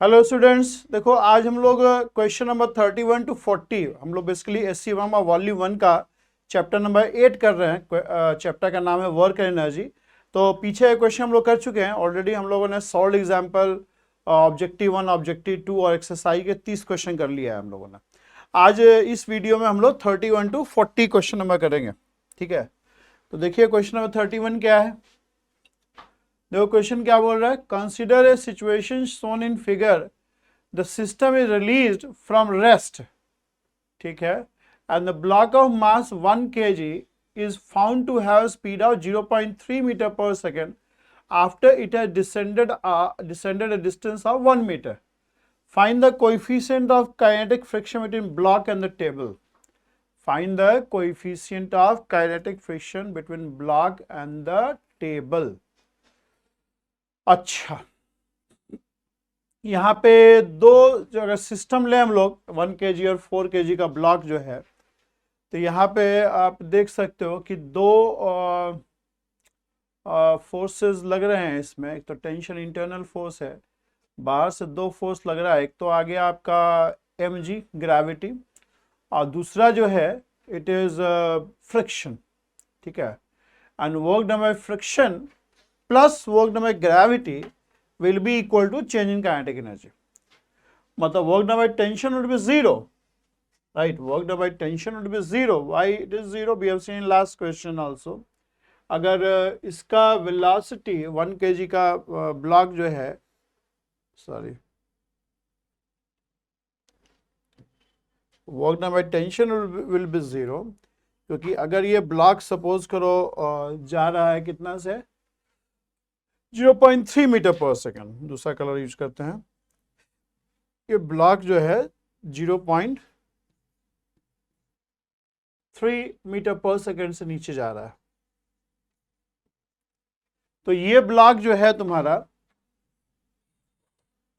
Hello students, देखो आज हम लोग क्वेश्चन नंबर 31 to 40 हम लोग बेसिकली एससी वर्मा वॉल्यूम 1 का चैप्टर नंबर 8 कर रहे हैं। चैप्टर का नाम है वर्क एंड एनर्जी। तो पीछे क्वेश्चन हम लोग कर चुके हैं ऑलरेडी। हम लोगों ने सॉल्व एग्जाम्पल, ऑब्जेक्टिव 1, ऑब्जेक्टिव 2 और एक्सरसाइज के 30 क्वेश्चन कर लिया है हम लोगों ने। आज इस वीडियो में हम लोग 31 to 40 क्वेश्चन नंबर करेंगे। ठीक है, तो देखिए क्वेश्चन नंबर 31 क्या है। देखो क्वेश्चन क्या बोल रहा है, consider a situation shown in figure, the system is released from rest, ठीक है, and the block of mass 1 kg is found to have speed of 0.3 meter per second after it has descended a distance of 1 meter. Find the coefficient of kinetic friction between block and the table. Find the coefficient of kinetic friction between block and the table. अच्छा, यहाँ पे दो जो अगर system ले हम लोग 1 kg और 4 kg का ब्लॉक जो है, तो यहाँ पे आप देख सकते हो कि दो फोर्सेस लग रहे हैं इसमें। एक तो टेंशन इंटरनल फोर्स है, बाहर से दो फोर्स लग रहा है। एक तो आ गया आपका mg ग्रेविटी, और दूसरा जो है इट इज फ्रिक्शन, ठीक है। And work done by friction plus work done by gravity will be equal to change in kinetic energy. मतलब work done by tension would be zero, right? Work done by tension would be zero. Why it is zero? We have seen in last question also. अगर इसका velocity 1 kg का block जो है, sorry, work done by tension will be zero, क्योंकि अगर ये block suppose करो जा रहा है कितना से 0.3 मीटर पर सेकेंड, दूसरा कलर यूज करते हैं। ये ब्लॉक जो है 0.3 मीटर पर सेकेंड से नीचे जा रहा है, तो ये ब्लॉक जो है तुम्हारा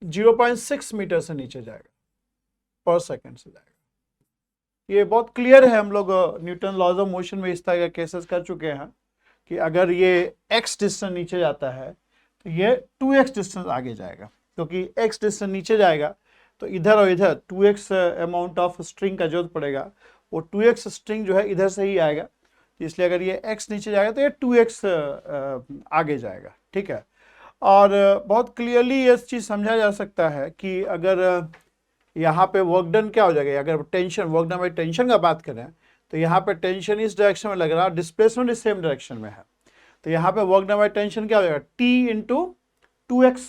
0.6 मीटर से नीचे जाएगा, पर सेकेंड से जाएगा। ये बहुत क्लियर है, हम लोग न्यूटन लॉज ऑफ मोशन में इस तरह के केसेस कर चुके हैं कि अगर ये x डिस्टेंस नीचे जाता है तो ये 2x डिस्टेंस आगे जाएगा, क्योंकि x डिस्टेंस नीचे जाएगा तो इधर और इधर 2x अमाउंट ऑफ स्ट्रिंग का जरूरत पड़ेगा। वो 2x स्ट्रिंग जो है इधर से ही आएगा, इसलिए अगर ये x नीचे जाएगा तो ये 2x आगे जाएगा, ठीक है। और बहुत क्लियरली ये चीज़ समझा जा सकता है कि अगर यहाँ पे वर्क डन क्या हो जाएगा, अगर tension work done by tension का बात करें तो यहाँ पे टेंशन इस डायरेक्शन में लग रहा है, डिस्प्लेसमेंट इस सेम डायरेक्शन में है, तो यहाँ पे वर्क डन बाय टेंशन क्या हो जाएगा, T इंटू 2x,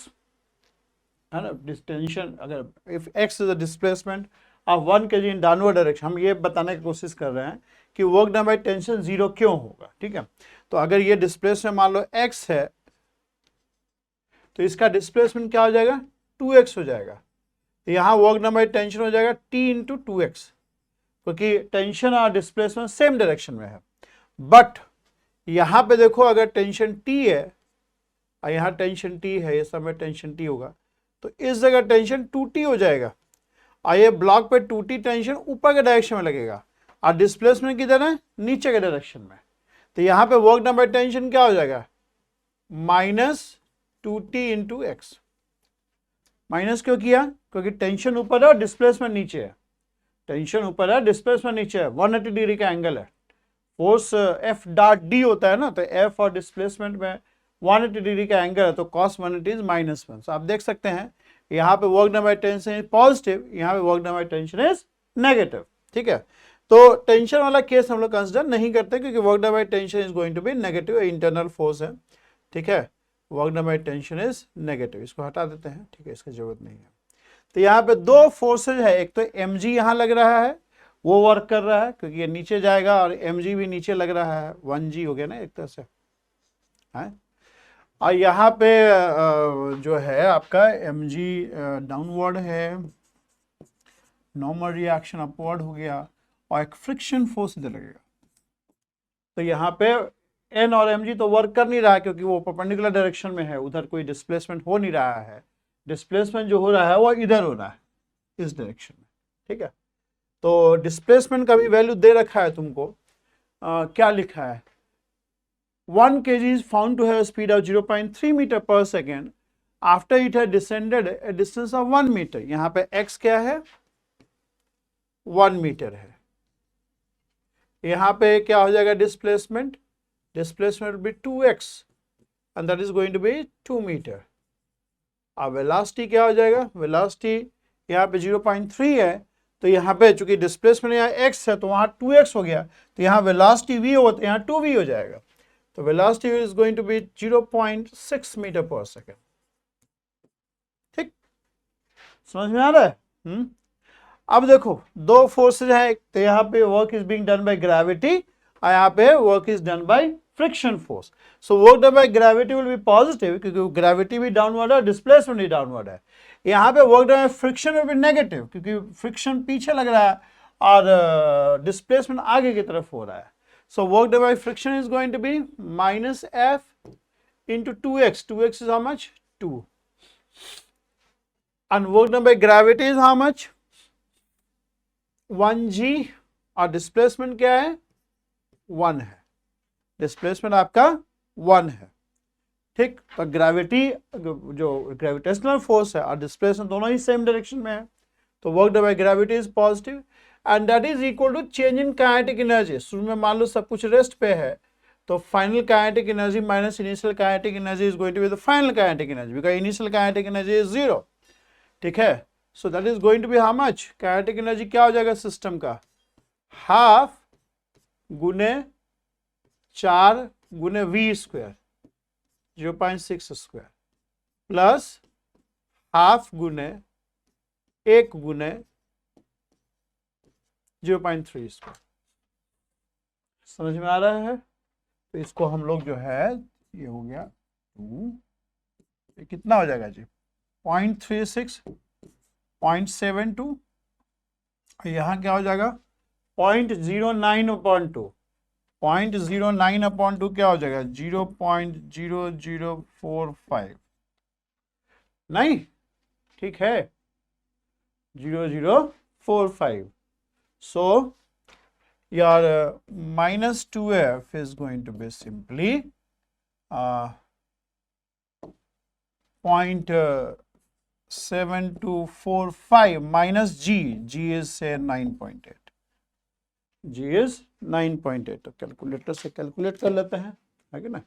है ना। टेंशन अगर if x is the displacement of 1 kg in downward direction, हम ये बताने की कोशिश कर रहे हैं कि work done by tension zero क्यों होगा, ठीक है। तो अगर ये डिस्प्लेसमेंट मान लो x है, तो इसका डिस्प्लेसमेंट क्या हो जाएगा, 2x हो जाएगा। तो यहाँ वर्क डन बाय टेंशन हो जाएगा T इंटू 2x, क्योंकि टेंशन और डिस्प्लेसमेंट सेम डायरेक्शन में है। बट यहाँ पे देखो अगर टेंशन T है और यहाँ टेंशन T है, ये समय टेंशन T होगा, तो इस जगह टेंशन 2T हो जाएगा, और ये ब्लॉक पे 2T टेंशन ऊपर के डायरेक्शन में लगेगा और डिस्प्लेसमेंट किधर है, नीचे के डायरेक्शन में। तो यहाँ पे वर्क डन बाय टेंशन क्या हो जाएगा, -2T इंटू एक्स। माइनस क्यों किया, क्योंकि टेंशन ऊपर है और डिस्प्लेसमेंट नीचे है। टेंशन ऊपर है, डिस्प्लेसमेंट नीचे है, 180 डिग्री का एंगल है। फोर्स F डॉट D होता है ना, तो F और डिस्प्लेसमेंट में 180 डिग्री का एंगल है, तो cos 180 इज -1। तो आप देख सकते हैं यहाँ पे work done by tension is positive, यहाँ पे work done by tension is negative, ठीक है। तो टेंशन वाला केस हम लोग कंसिडर नहीं करते, क्योंकि work done by tension is going to be negative, internal force है, ठीक है। Work done by tension is negative, इसको हटा देते हैं, ठीक है, इसकी जरूरत नहीं है। तो यहाँ पे दो फोर्सेज है, एक तो mg यहाँ लग रहा है, वो वर्क कर रहा है क्योंकि ये नीचे जाएगा, और mg भी नीचे लग रहा है, 1g हो गया ना एक तरह से, है। और यहाँ पे जो है आपका mg डाउनवर्ड है, नॉर्मल रिएक्शन अपवर्ड हो गया, और एक फ्रिक्शन फोर्स इधर लगेगा। तो यहाँ पे n और mg तो वर्क कर नहीं रहा है, क्योंकि वो परपेंडिकुलर डायरेक्शन में है, उधर कोई डिस्प्लेसमेंट हो नहीं रहा है। डिस्प्लेसमेंट जो हो रहा है वो इधर हो रहा है, इस डायरेक्शन में, ठीक है। तो डिस्प्लेसमेंट का भी वैल्यू दे रखा है तुमको, क्या लिखा है, 1 kg is found to have a speed of 0.3 meter per second after it had descended a distance of 1 metre, यहां पे x क्या है 1 मीटर है, यहां पे क्या हो जाएगा displacement, displacement will be 2x and that is going to be 2 metre. अब वेलोसिटी क्या हो जाएगा, वेलोसिटी यहाँ पे 0.3 है, तो यहाँ पे चूंकि डिस्प्लेसमेंट यहाँ x है तो वहाँ 2x हो गया, तो यहाँ वेलोसिटी v होता है, यहाँ 2v हो जाएगा, तो velocity is going to be 0.6 metre per second. ठीक, समझ में आ रहा है? अब देखो दो फोर्सेज है, तो यहाँ पे work is being done by gravity और यहाँ पे work is done by friction force. So work done by gravity will be positive क्योंकि ग्रेविटी भी डाउनवर्ड है, डिस्प्लेसमेंट भी डाउनवर्ड है। यहाँ पे work done by friction will B negative क्योंकि फ्रिक्शन पीछे लग रहा है और डिस्प्लेसमेंट आगे की तरफ हो रहा है। So work done by friction is going to be -F into 2x, 2x is how much 2, and work done by gravity is how much 1g, और डिस्प्लेसमेंट क्या है 1 है, डिस्प्लेसमेंट आपका 1 है। ठीक, तो ग्रेविटी जो ग्रेविटेशनल फोर्स है और डिस्प्लेसमेंट दोनों ही सेम डायरेक्शन में है, तो work done by gravity is positive and that is equal to change in kinetic energy. शुरू में मान लो सब कुछ रेस्ट पे है, तो final kinetic energy minus initial kinetic energy is going to be the final kinetic energy because initial kinetic energy is 0। ठीक है, so that is going to be how much, kinetic energy क्या हो जाएगा system का, half गुने 4 गुने v square 0.6 square plus half गुने 1 गुने 0.3 स्क्वायर। समझ में आ रहा है? तो इसको हम लोग जो है, ये हो गया 2, ये कितना हो जाएगा जी 0.36 0.72, यहाँ क्या हो जाएगा 0.09/2, 0.09/2 क्या हो जाएगा 0.0045, नहीं ठीक है 0045। सो your -2f is going to be simply 0.7245 minus g, g is say 9.8, g is 9.8। तो कैलकुलेटर से कैलकुलेट कर लेते हैं, है कि ना।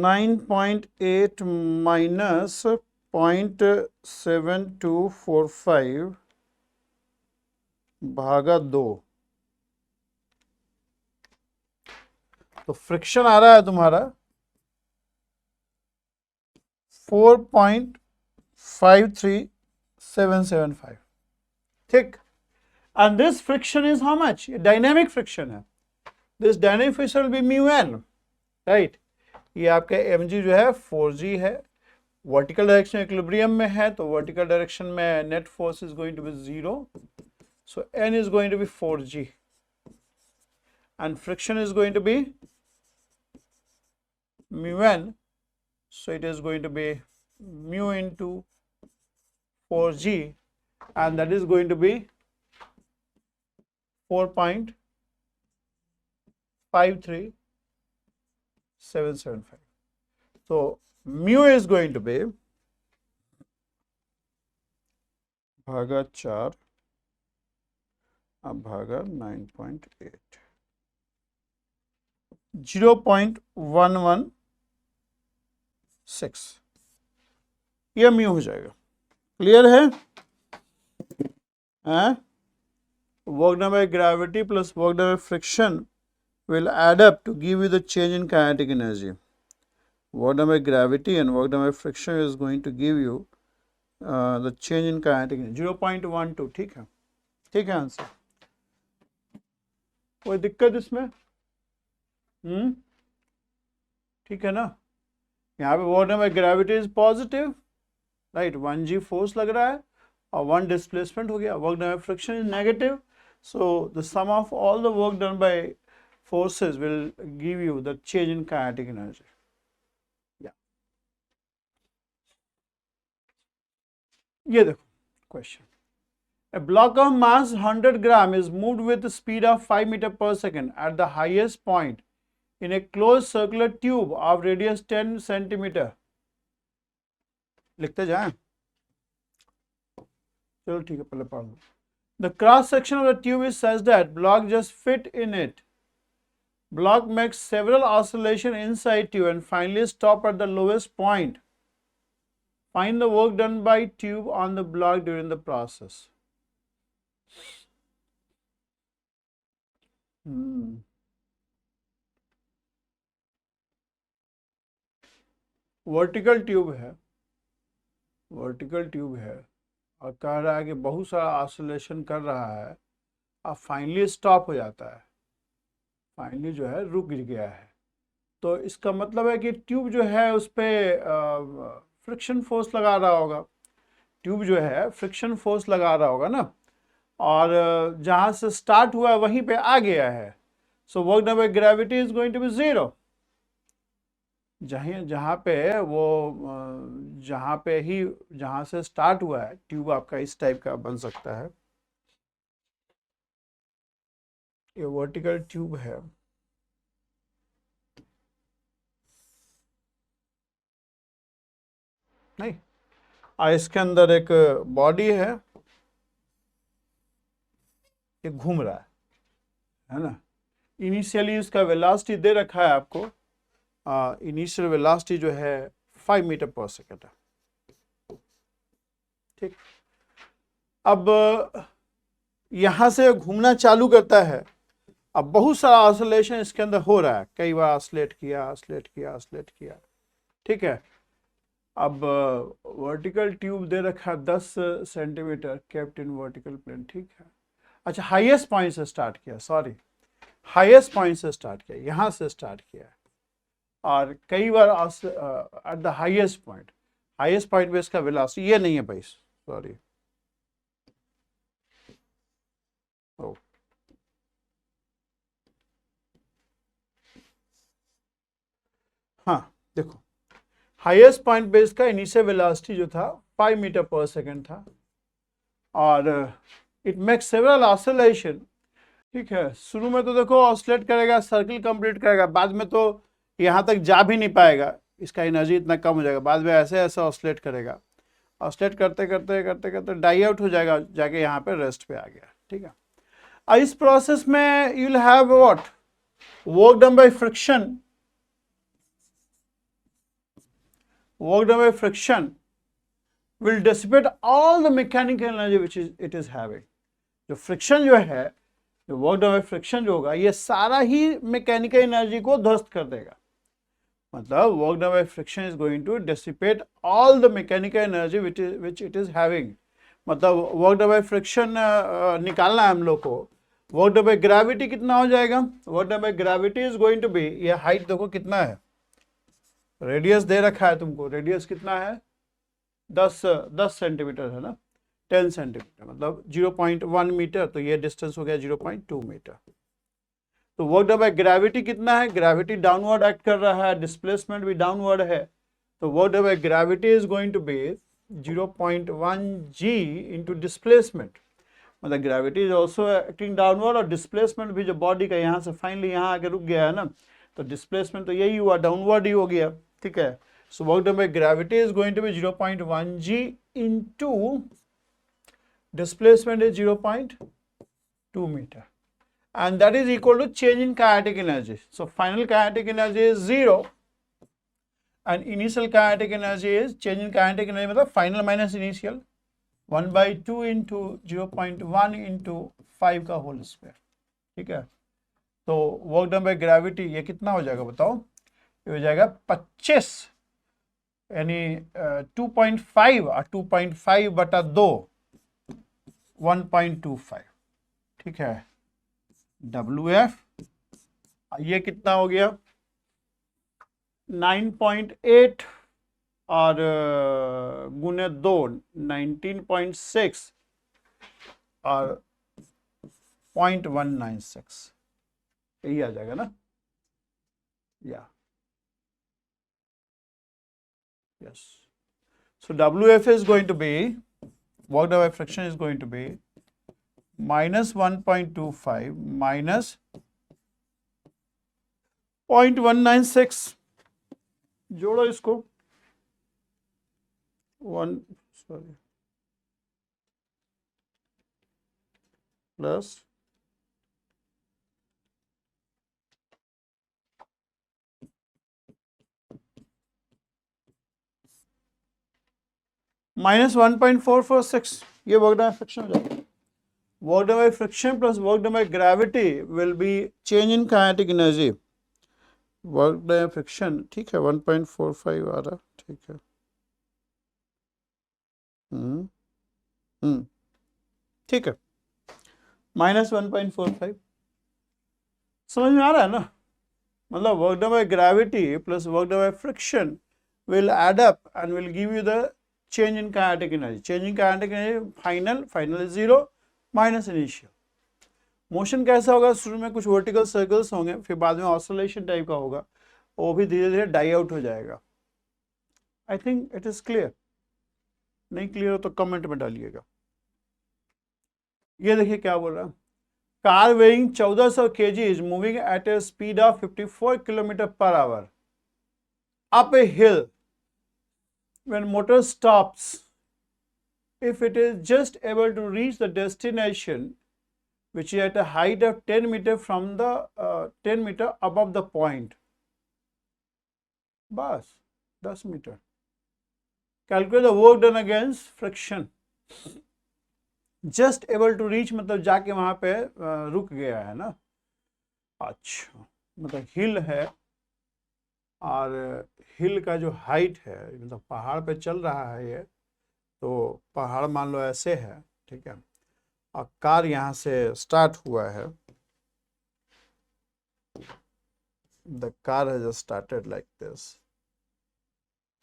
9.8 minus 0.7245 भागा 2, तो फ्रिक्शन आ रहा है तुम्हारा 4.53775। ठीक, and this friction is how much, dynamic friction है, this dynamic friction will be μn, right. ये आपका mg जो है 4g है, वर्टिकल डायरेक्शन इक्विलिब्रियम में है, तो वर्टिकल डायरेक्शन में net force is going to be 0, so n is going to be 4g and friction is going to be μn, so it is going to be mu into 4g and that is going to be 4.53775. So mu is going to be भागा 4 अब भागा 9.8, 0.116, यह mu हो जाएगा। Clear है? Work done by gravity plus work done by friction will add up to give you the change in kinetic energy. Work done by gravity and work done by friction is going to give you the change in kinetic energy 0.12। ठीक है, ठीक है answer, कोई दिक्कत इसमें? ठीक है ना। यहाँ पे work done by gravity is positive, right, 1g force लग रहा है और 1 डिस्प्लेसमेंट हो गया, work done by friction is negative, so the sum of all the work done by forces will give you the change in kinetic energy. Yeah. ये देखो question. A block of mass 100 gram is moved with the speed of 5 meter per second at the highest point in a closed circular tube of radius 10 centimeter. लिखते जाएं, चलो ठीक है, पहले पढ़ लो. The cross section of the tube is such that block just fit in it. Block makes several oscillations inside tube and finally stop at the lowest point. Find the work done by tube on the block during the process. Vertical tube है, vertical tube है और कह रहा है कि बहुत सारा oscillation कर रहा है और फाइनली स्टॉप हो जाता है, फाइनली जो है रुक गया है. तो इसका मतलब है कि ट्यूब जो है उस पर फ्रिक्शन फोर्स लगा रहा होगा, ट्यूब जो है फ्रिक्शन फोर्स लगा रहा होगा ना, और जहाँ से स्टार्ट हुआ है वहीं पे आ गया है. So work done by gravity is going to be zero. जहाँ पे वो जहाँ से स्टार्ट हुआ है ट्यूब आपका इस टाइप का बन सकता है. ये वर्टिकल ट्यूब है, नहीं, इसके अंदर एक बॉडी है, ये घूम रहा है ना. इनिशियली इसका वेलोसिटी दे रखा है आपको, इनिशियल वेलोसिटी जो है 5 मीटर पर सेकेंड है. ठीक, अब यहाँ से घूमना चालू करता है. अब बहुत सारा ऑसिलेशन इसके अंदर हो रहा है, कई बार ऑसिलेट किया. ठीक है, अब वर्टिकल ट्यूब दे रखा है 10 centimetre kept in vertical plane. ठीक है, अच्छा हाईएस्ट पॉइंट से स्टार्ट किया, सॉरी हाईएस्ट पॉइंट से स्टार्ट किया, यहाँ से स्टार्ट किया है और कई बार एट द हाईएस्ट पॉइंट पे इसका वेलोसिटी ये नहीं है भाई, सॉरी. हाँ देखो, हाईएस्ट पॉइंट पे इसका इनिशियल वेलोसिटी जो था 5 मीटर पर सेकेंड था और इट मेक्स सेवरल ऑसिलेशन. ठीक है, शुरू में तो देखो ऑसिलेट करेगा, सर्किल कंप्लीट करेगा, बाद में तो यहाँ तक जा भी नहीं पाएगा, इसका एनर्जी इतना कम हो जाएगा, बाद में ऐसे ऐसे ऑसिलेट करेगा, ऑसिलेट करते करते डाई आउट हो जाएगा, जाके यहाँ पे रेस्ट पे आ गया. ठीक है, इस प्रोसेस में you will have what, work done by friction. Work done by friction will dissipate all the mechanical energy which it is having. जो फ्रिक्शन जो है, जो वर्क डन बाय फ्रिक्शन जो होगा, ये सारा ही मैकेनिकल एनर्जी को ध्वस्त कर देगा. मतलब work done by friction is going to dissipate all the mechanical energy which it is having. मतलब वर्क डन बाय फ्रिक्शन निकालना है हम लोग को. वर्क डन बाय ग्रेविटी कितना हो जाएगा, work done by gravity is going to be, ये हाइट देखो कितना है, रेडियस दे रखा है तुमको, रेडियस कितना है 10 सेंटीमीटर है ना, 10 सेंटीमीटर मतलब 0.1 मीटर, तो ये डिस्टेंस हो गया 0.2 मीटर. तो वर्क डन बाय ग्रेविटी कितना है, ग्रेविटी डाउनवर्ड एक्ट कर रहा है, डिस्प्लेसमेंट भी डाउनवर्ड है, तो work done by gravity is going to be 0.1 g into displacement. मतलब gravity is also acting downward और डिस्प्लेसमेंट भी जो बॉडी का यहाँ से फाइनली यहाँ आके रुक गया है ना, तो डिस्प्लेसमेंट तो यही हुआ, डाउनवर्ड ही हो गया. ठीक है, so work done by gravity is going to be 0.1 g into displacement is 0.2 metre and that is equal to change in kinetic energy. So final kinetic energy is 0 and initial kinetic energy is change in kinetic energy मतलब final minus initial 1/2 into 0.1 into 5 का whole square. ठीक है, तो work done by gravity ये कितना हो जाएगा बताओ, ये हो जाएगा 25 यानी 2.5 और 2.5 बटा 2 1.25. ठीक है, WF ये कितना हो गया 9.8 और गुने 2 19.6 और 0.196, यही आ जाएगा ना. या yes, so WF is going to be, work done by friction is going to be minus 1.25 minus 0.196 जोड़ो इसको 1 सॉरी प्लस -1.446 ये वर्क डन बाय फ्रिक्शन हो जाएगा. Work done by friction plus work done by gravity will be change in kinetic energy. Work done by friction ठीक है 1.45 आ रहा ठीक है. ठीक है -1.45 समझ में आ रहा है ना. मतलब work done by gravity plus work done by friction will add up and will give you the change in kinetic energy. Change in kinetic energy final is 0 minus initial. Motion कैसा होगा, शुरू में कुछ वर्टिकल सर्कल्स होंगे, फिर बाद में oscillation type का होगा, वो भी धीरे धीरे डाई आउट हो जाएगा. I think it is clear. नहीं क्लियर हो तो कमेंट में डालिएगा. ये देखिए क्या बोल रहा है. Car weighing 1400 kg is moving at A speed of 54 km/h up a hill. When motor stops, if it is just able to reach the destination, which is at a height of 10 meter from the 10 meter above the point, bas 10 meter. Calculate the work done against friction. Just able to reach मतलब जाके वहां पे रुक गया है ना. अच्छा मतलब हिल है और हिल का जो हाइट है मतलब पहाड़ पे चल रहा है ये, तो पहाड़ मान लो ऐसे है ठीक है, और कार यहाँ से स्टार्ट हुआ है. The car has started like this.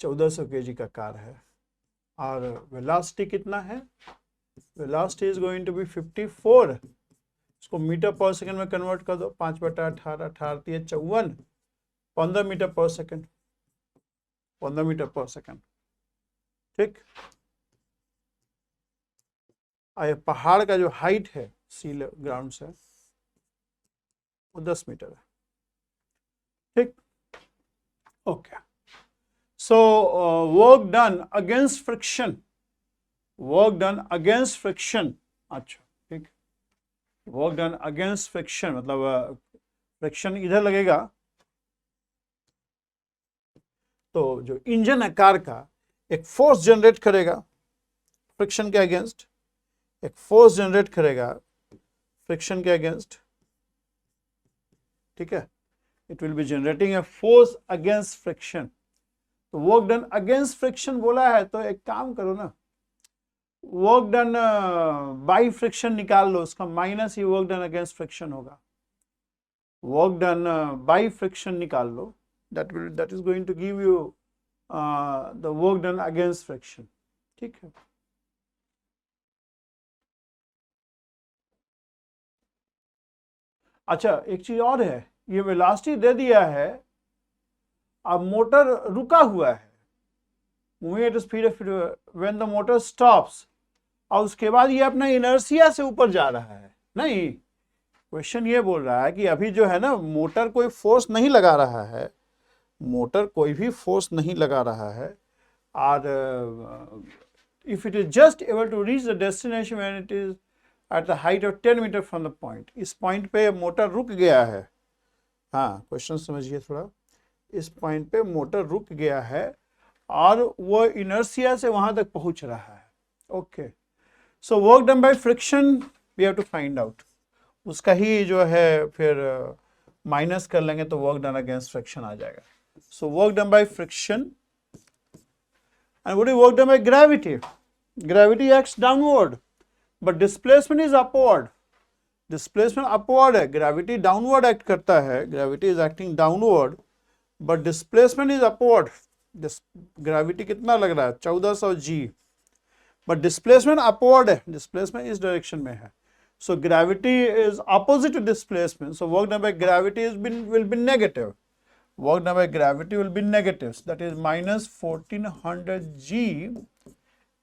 1400 kg का कार है और वेलोसिटी कितना है, velocity is going to be 54. इसको मीटर पर सेकंड में कन्वर्ट कर दो. 5/18 18 54 15 मीटर पर सेकंड. 15 मीटर पर सेकंड ठीक. और पहाड़ का जो हाइट है सी ग्राउंड से वो 10 मीटर है ठीक. Okay so work done against friction. Work done against friction. अच्छा ठीक. वर्क डन अगेंस्ट फ्रिक्शन मतलब फ्रिक्शन इधर लगेगा तो जो इंजन है कार का एक फोर्स जनरेट करेगा फ्रिक्शन के अगेंस्ट. एक फोर्स जनरेट करेगा फ्रिक्शन के अगेंस्ट ठीक है. It will be generating a force against friction. तो वर्क डन अगेंस्ट फ्रिक्शन बोला है तो एक काम करो ना, वर्क डन बाई फ्रिक्शन निकाल लो, उसका माइनस ही वर्क डन अगेंस्ट फ्रिक्शन होगा. वर्क डन बाई फ्रिक्शन निकाल लो, that is going to give you the work done against friction ठीक है. अच्छा एक चीज और है, ये वेलोसिटी दे दिया है, अब मोटर रुका हुआ है moving at speed of when the motor stops, और उसके बाद ये अपना इनर्शिया से ऊपर जा रहा है. नहीं, क्वेश्चन ये बोल रहा है कि अभी जो है ना मोटर कोई फोर्स नहीं लगा रहा है, मोटर कोई भी फोर्स नहीं लगा रहा है, और if it is just able to reach the destination when it is at the height of 10 metre from the point. इस पॉइंट पे मोटर रुक गया है. हाँ क्वेश्चन समझिए थोड़ा. इस पॉइंट पे मोटर रुक गया है और वो इनर्शिया से वहां तक पहुंच रहा है. Okay so work done by friction we have to find out. उसका ही जो है फिर माइनस कर लेंगे तो वर्क डन अगेंस्ट फ्रिक्शन आ जाएगा. So work done by friction, and what is work done by gravity? Gravity acts downward, but displacement is upward. Displacement upward है, gravity downward act करता है. Gravity is acting downward, but displacement is upward. Gravity कितना लग रहा है 1400 G, but displacement upward है, displacement इस direction में है. So gravity is opposite to displacement. So work done by gravity will be negative. Work done by gravity will be negatives, that is minus 1400 G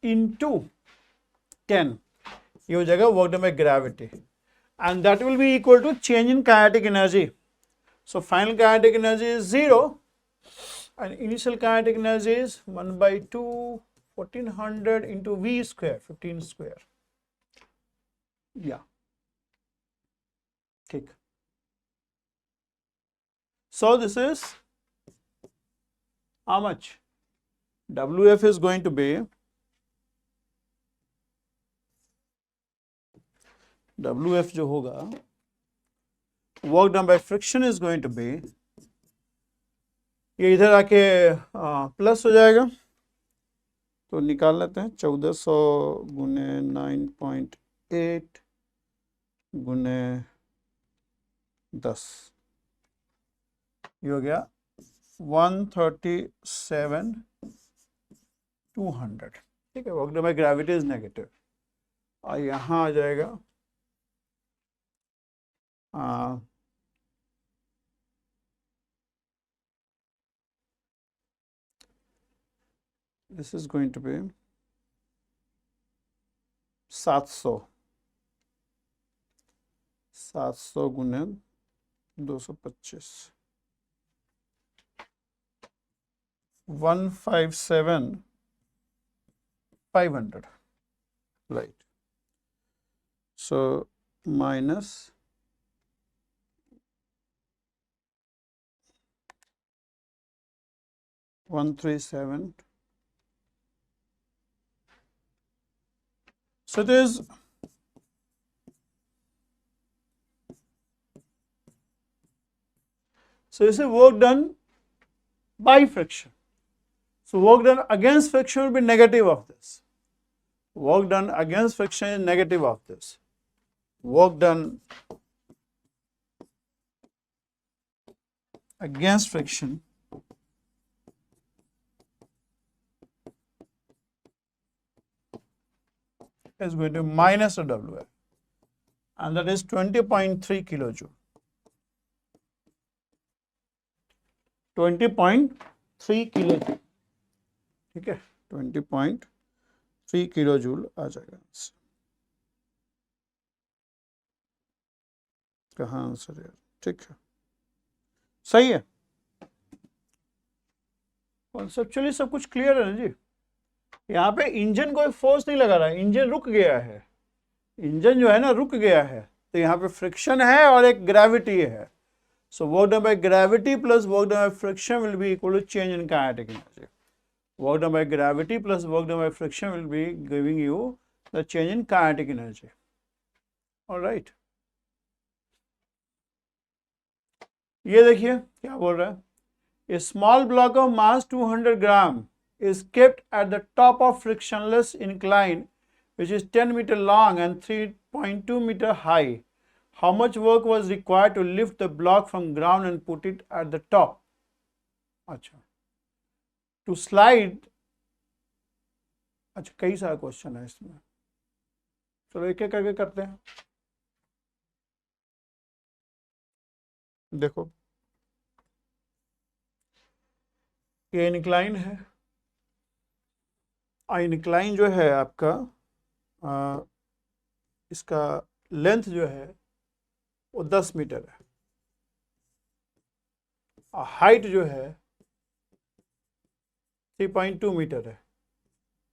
into 10. ये हो जाएगा work done by gravity, and that will be equal to change in kinetic energy. So final kinetic energy is 0 and initial kinetic energy is 1 by 2 1400 into V square 15 square. Yeah. ठीक. So this is how much? WF is going to be WF जो होगा work done by friction is going to be, ये इधर आके plus हो जाएगा तो निकाल लेते हैं 1400 गुने 9.8 गुने 10, ये हो गया 137,200. ठीक है. Work done by gravity is negative और यहाँ आ जाएगा this is going to be 700 गुने 225 157,500, right? So minus 137. So it is work done by friction. So work done against friction will be negative of this. Work done against friction is negative of this. Work done against friction is going to be minus the WF, and that is 20.3 kilojoule. 20.3 kilojoule. ठीक है. 20.3 kilojoule आ जाएगा. कहाँ answer है? ठीक है, सही है. Conceptually सब कुछ क्लियर है ना जी. यहाँ पे इंजन कोई फोर्स नहीं लगा रहा है, इंजन रुक गया है. इंजन जो है ना रुक गया है, तो यहाँ पे फ्रिक्शन है और एक ग्रेविटी है. So work done by gravity plus work done by friction will be equal to change in kinetic energy. Work done by gravity plus work done by friction will be giving you the change in kinetic energy. All right. ये देखिए क्या बोल रहा है. A small block of mass 200 gram is kept at the top of frictionless incline which is 10 meter long and 3.2 meter high. How much work was required to lift the block from ground and put it at the top? अच्छा, to slide. अच्छा, कई सारे question है इसमें. चलो एक एक करके करते हैं. देखो ये इंक्लाइन है. इंक्लाइन जो है आपका इसका लेंथ जो है वो 10 मीटर है और हाइट जो है 3.2 मीटर है.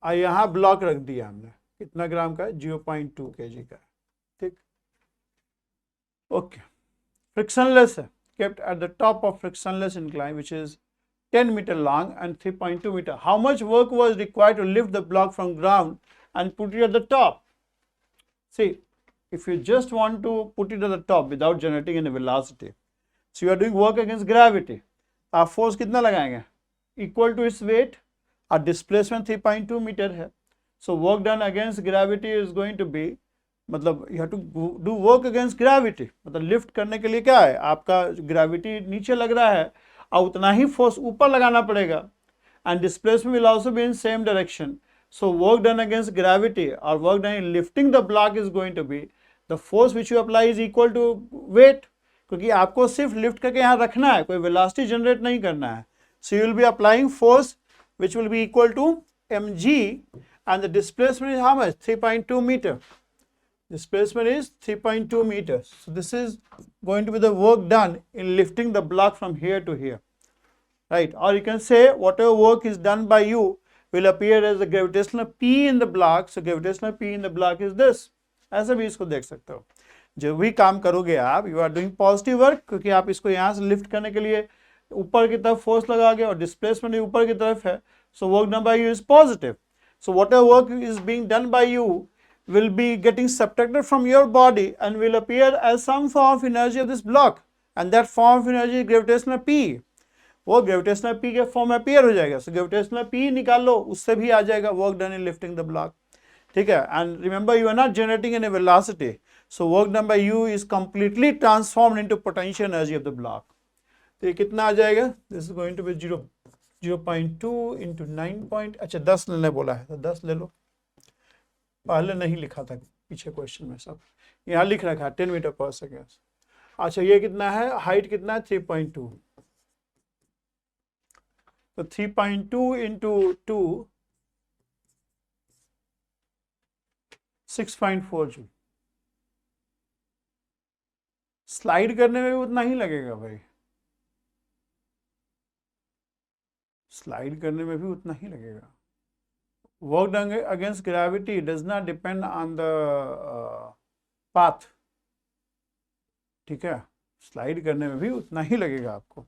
और यहाँ ब्लॉक रख दिया हमने. कितना ग्राम का है? 0.2 kg का है. ठीक. ओके. फ्रिक्शनलेस है, kept at the top of frictionless incline which is 10 meter long and 3.2 meter. How much work was required to lift the block from ground and put it at the top? See, if you just want to put it at the top without generating any velocity, so you are doing work against gravity. आप force कितना लगाएंगे? Equal to its weight. और displacement 3.2 meter है. So work done against gravity is going to be, मतलब you have to do work against gravity. मतलब lift करने के लिए क्या है, आपका ग्रेविटी नीचे लग रहा है और उतना ही फोर्स ऊपर लगाना पड़ेगा. And displacement will also be in same direction. So work done against gravity और work done in lifting the block is going to be the force which you apply is equal to weight. क्योंकि आपको सिर्फ lift करके यहाँ रखना है, कोई velocity generate नहीं करना है. So you will be applying force which will be equal to mg and the displacement is how much? 3.2 meter. Displacement is 3.2 meters. So this is going to be the work done in lifting the block from here to here, right? Or you can say whatever work is done by you will appear as the gravitational P in the block. So gravitational P in the block is this. ऐसे भी इसको देख सकते हो. जो भी काम करोगे आप, you are doing positive work, क्योंकि आप इसको यहाँ से लिफ्ट करने के लिए ऊपर की तरफ फोर्स लगाओगे और डिस्प्लेसमेंट ऊपर की तरफ है. So work done bye you is positive. So whatever work is being done by you will be getting subtracted from your body and will appear as some form of energy of this block, and that form of energy is gravitational P. वो gravitational P के form में appear हो जाएगा. So gravitational P निकाल लो, उससे भी आ जाएगा work done in lifting the block. ठीक है. And remember, you are not generating any velocity. So work done by you is completely transformed into potential energy of the block. तो ये कितना आ जाएगा? This is going to be 0.2 into 9. अच्छा 10 लेने बोला है तो 10 ले लो. पहले नहीं लिखा था पीछे क्वेश्चन में, सब यहाँ लिख रखा है 10 मीटर पर सेकेंड. अच्छा ये कितना है, हाइट कितना है 3.2. तो 3.2 into 2 6.4 जूल. स्लाइड करने में भी उतना ही लगेगा भाई, स्लाइड करने में भी उतना ही लगेगा. Work done against gravity does not depend on the path. ठीक है, स्लाइड करने में भी उतना ही लगेगा आपको,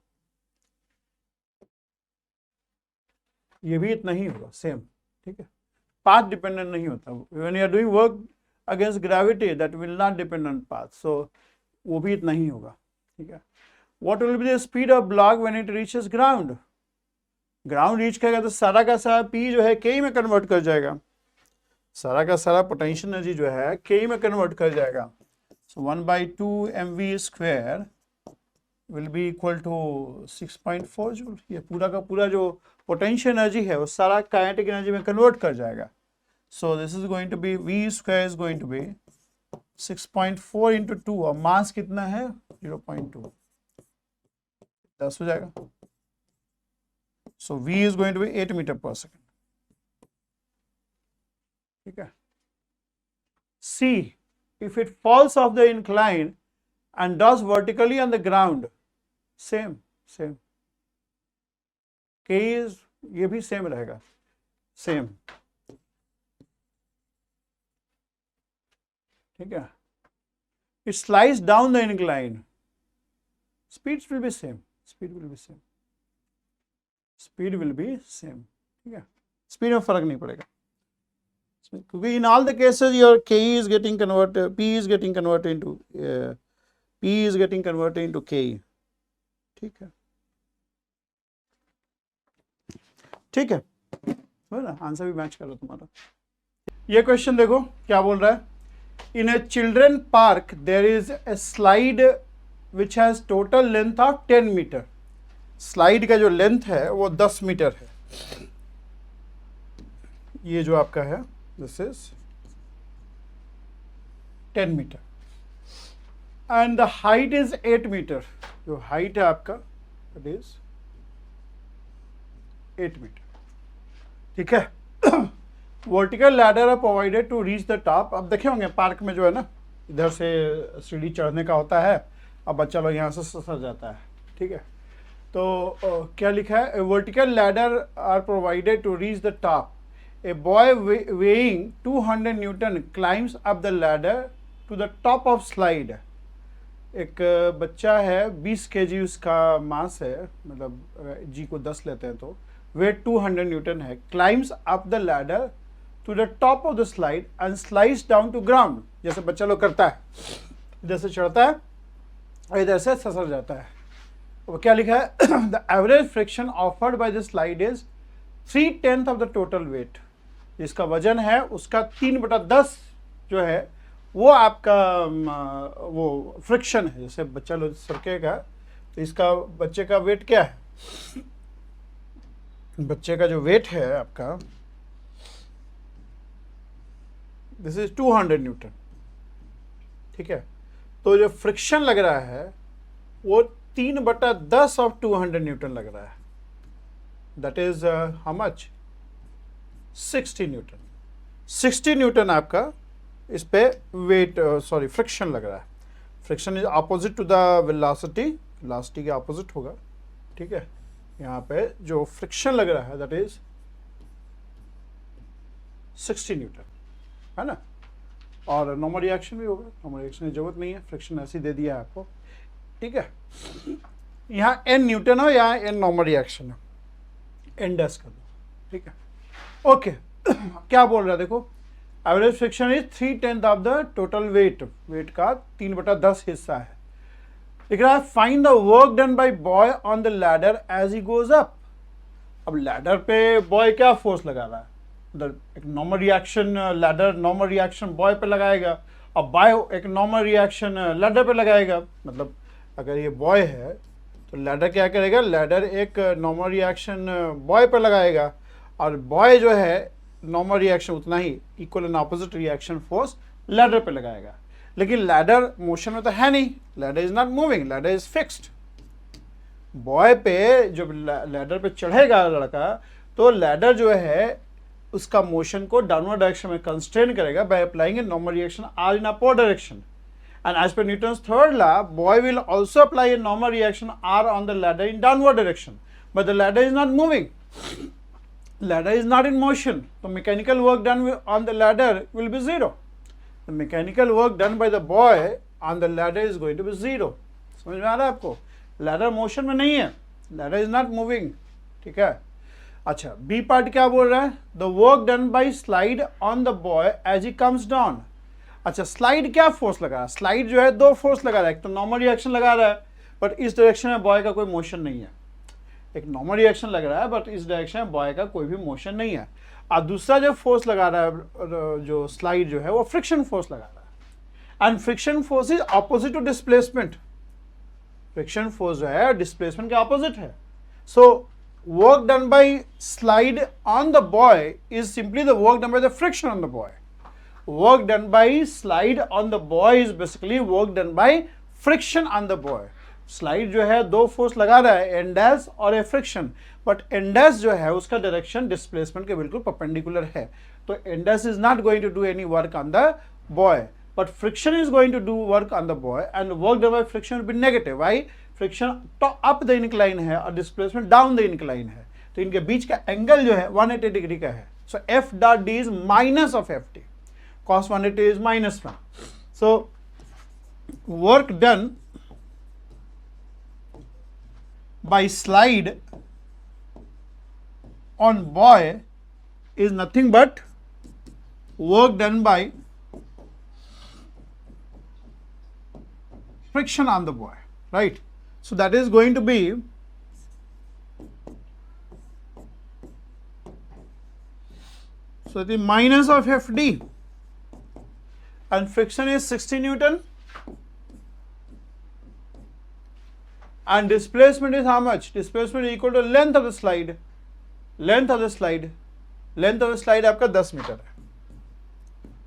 ये भी इतना ही होगा सेम. ठीक है, पाथ डिपेंडेंट नहीं होता. When you are doing work against gravity that will not depend on path, so वो भी इतना ही होगा. ठीक है. What will be the speed of block when it reaches ground? Ground reach करेगा तो सारा का सारा पी जो है के में कन्वर्ट कर जाएगा, सारा का सारा पोटेंशियल एनर्जी जो है के में कन्वर्ट कर जाएगा. So 1/2 mv square will be equal to 6.4 joule. ये पूरा का पूरा जो पोटेंशियल एनर्जी है वो सारा काइनेटिक एनर्जी में कन्वर्ट कर जाएगा. So this is going to be v square is going to be 6.4 into 2 और मास कितना है 0.2, 10 हो जाएगा. So V is going to be 8 meter per second. ठीक है. C, if it falls off the incline and does vertically on the ground, same. K is, ये भी same रहेगा, same. ठीक है. It slides down the incline, speeds will be same. Speed will be same. ठीक है, speed में फर्क नहीं पड़ेगा क्योंकि in all the cases your K is getting converted, P is getting converted into K. ठीक है, ठीक है, ना आंसर भी मैच कर लो तुम्हारा. ये क्वेश्चन देखो क्या बोल रहा है. In a children park there is a slide which has total length of 10 metre. Slide का जो लेंथ है वो 10 मीटर है. ये जो आपका है this is 10 metre and the height is 8 metre. जो हाइट है आपका इट इज 8 मीटर. ठीक है. Vertical ladder are provided to reach the top. अब देखे होंगे पार्क में जो है ना, इधर से सीढ़ी चढ़ने का होता है, अब बच्चा लोग यहाँ से सर जाता है. ठीक है, तो क्या लिखा है, vertical ladder are provided to reach the top. A boy weighing 200 newton climbs up the ladder to the top of slide. एक बच्चा है 20 kg उसका मास है, मतलब जी को 10 लेते हैं तो वेट 200 न्यूटन है. Climbs up the ladder to the top of the slide and slides down to ground. जैसे बच्चा लोग करता है, इधर से चढ़ता है और इधर से ससर जाता है. वो क्या लिखा है, the average friction offered by the slide is 3/10 of the total wait. जिसका वजन है उसका 3/10 जो है वो आपका वो फ्रिक्शन है. जैसे बच्चा लोग सरकेगा तो इसका बच्चे का वेट क्या है, बच्चे का जो वेट है आपका दिस इज 200 न्यूटन. ठीक है, तो जो फ्रिक्शन लग रहा है वो 3/10 ऑफ 200 न्यूटन लग रहा है. That is how much 60 newton. 60 newton आपका इस पे वेट सॉरी फ्रिक्शन लग रहा है। Friction is opposite to the velocity, velocity के अपोजिट होगा, ठीक है। यहाँ पे जो फ्रिक्शन लग रहा है दैट इज 60 न्यूटन, है ना। और नॉर्मल रिएक्शन भी होगा, नॉर्मल रिएक्शन की जरूरत नहीं है, फ्रिक्शन ऐसे ही दे दिया है आपको, ठीक है। यहाँ n न्यूटन हो, यहाँ n नॉर्मल रिएक्शन है, n डैश कर दो, ठीक है। ओके क्या बोल रहा है देखो, average friction is 3/10 of the total weight, weight का 3/10 हिस्सा है। लिख रहा है find the work done by boy on the ladder as he goes up. अब लैडर पे बॉय क्या फोर्स लगा रहा है, एक normal reaction ladder normal reaction boy पे लगाएगा, और बॉय एक नॉर्मल रिएक्शन लैडर पे लगाएगा। मतलब अगर ये बॉय है तो लैडर क्या करेगा, लैडर एक नॉर्मल रिएक्शन बॉय पे लगाएगा, और बॉय जो है नॉर्मल रिएक्शन उतना ही equal and opposite reaction force ladder पे लगाएगा। लेकिन लैडर मोशन में तो है नहीं, ladder is not moving, ladder is fixed. Boy पे जब लैडर पे चढ़ेगा लड़का, तो लैडर जो है उसका मोशन को डाउनवर्ड डायरेक्शन में कंस्ट्रेन करेगा by applying a normal reaction R in upward direction. And as per Newton's third law, boy will also apply a normal reaction R on the ladder in downward direction, but the ladder is not moving. Ladder is not in motion. So mechanical work done on the ladder will be zero. The mechanical work done by the boy on the ladder is going to be zero. समझ में आ रहा है आपको? Ladder motion में नहीं है. Ladder is not moving. ठीक है? अच्छा, B part क्या बोल रहा है? The work done by slide on the boy as he comes down. अच्छा, स्लाइड क्या फोर्स लगा रहा है? स्लाइड जो है दो फोर्स लगा रहा है, एक तो नॉर्मल रिएक्शन लगा रहा है, बट इस डायरेक्शन में बॉय का कोई मोशन नहीं है। एक नॉर्मल रिएक्शन लग रहा है, बट इस डायरेक्शन में बॉय का कोई भी मोशन नहीं है। और दूसरा जो फोर्स लगा रहा है, जो स्लाइड जो है वो फ्रिक्शन फोर्स लगा रहा है, and friction force is opposite to displacement. Friction force जो है डिस्प्लेसमेंट के ऑपोजिट है। So work done by slide on the boy is simply the work done by the friction on the boy. Work done by slide on the boy is basically work done by friction on the boy. Slide जो है दो force लगा रहा है, n dash और a friction, but n dash जो है उसका डायरेक्शन डिस्प्लेसमेंट के बिल्कुल परपेंडिकुलर है, तो n dash is not going to do any work on the boy, but friction is going to do work on the boy, and work done by friction will be negative. Why? Friction up the incline है और displacement down the incline है, तो इनके बीच का angle जो है 180 degree का है। So f dot d is minus of ft. Cos 180 is minus 1. So work done by slide on boy is nothing but work done by friction on the boy, right? So that is going to be the minus of Fd, and friction is 60 Newton, and displacement is how much? Displacement is equal to length of the slide. Length of the slide आपका 10 metre है,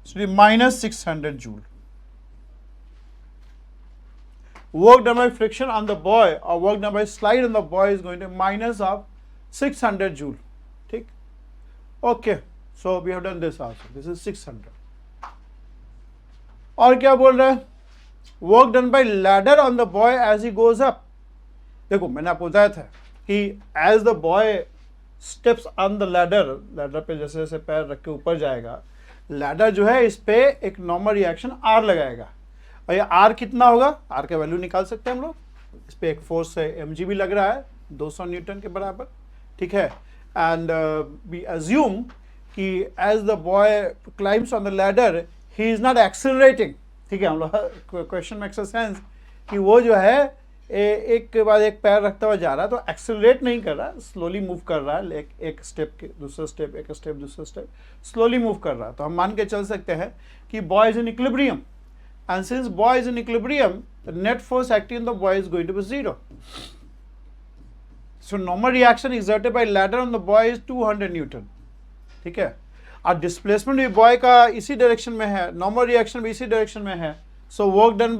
so minus 600 joule. Work done by friction on the boy or work done by slide on the boy is going to minus of 600 joule. ठीक? Okay, so we have done this also. This is 600. और क्या बोल रहा है? Work done by ladder on the boy as he goes up. देखो मैंने आपको बताया था कि as the boy steps on the ladder, ladder पे जैसे जैसे पैर रख के ऊपर जाएगा, लैडर जो है इस पे एक नॉर्मल रिएक्शन आर लगाएगा, और ये आर कितना होगा? आर का वैल्यू निकाल सकते हैं हम लोग। इस पे एक फोर्स है mg भी लग रहा है 200 न्यूटन के बराबर, ठीक है। एंड वी अज्यूम कि as the boy climbs on the ladder he is not accelerating, ठीक है। हम लोग क्वेश्चन में एक्सरसाइज कि वो जो है एक के बाद एक पैर रखता हुआ जा रहा है, तो एक्सेलरेट नहीं कर रहा, स्लोली मूव कर रहा है, एक स्टेप के दूसरा स्टेप, एक स्टेप दूसरा स्टेप, स्लोली मूव कर रहा है। तो हम मान के चल सकते हैं कि boy is in equilibrium, and since boy is in equilibrium the net force acting the boy is going to be 0. So normal reaction exerted by ladder on the boy is 200 newton, ठीक है। और displacement भी boy का इसी direction में है, normal reaction भी इसी डायरेक्शन में है। So work done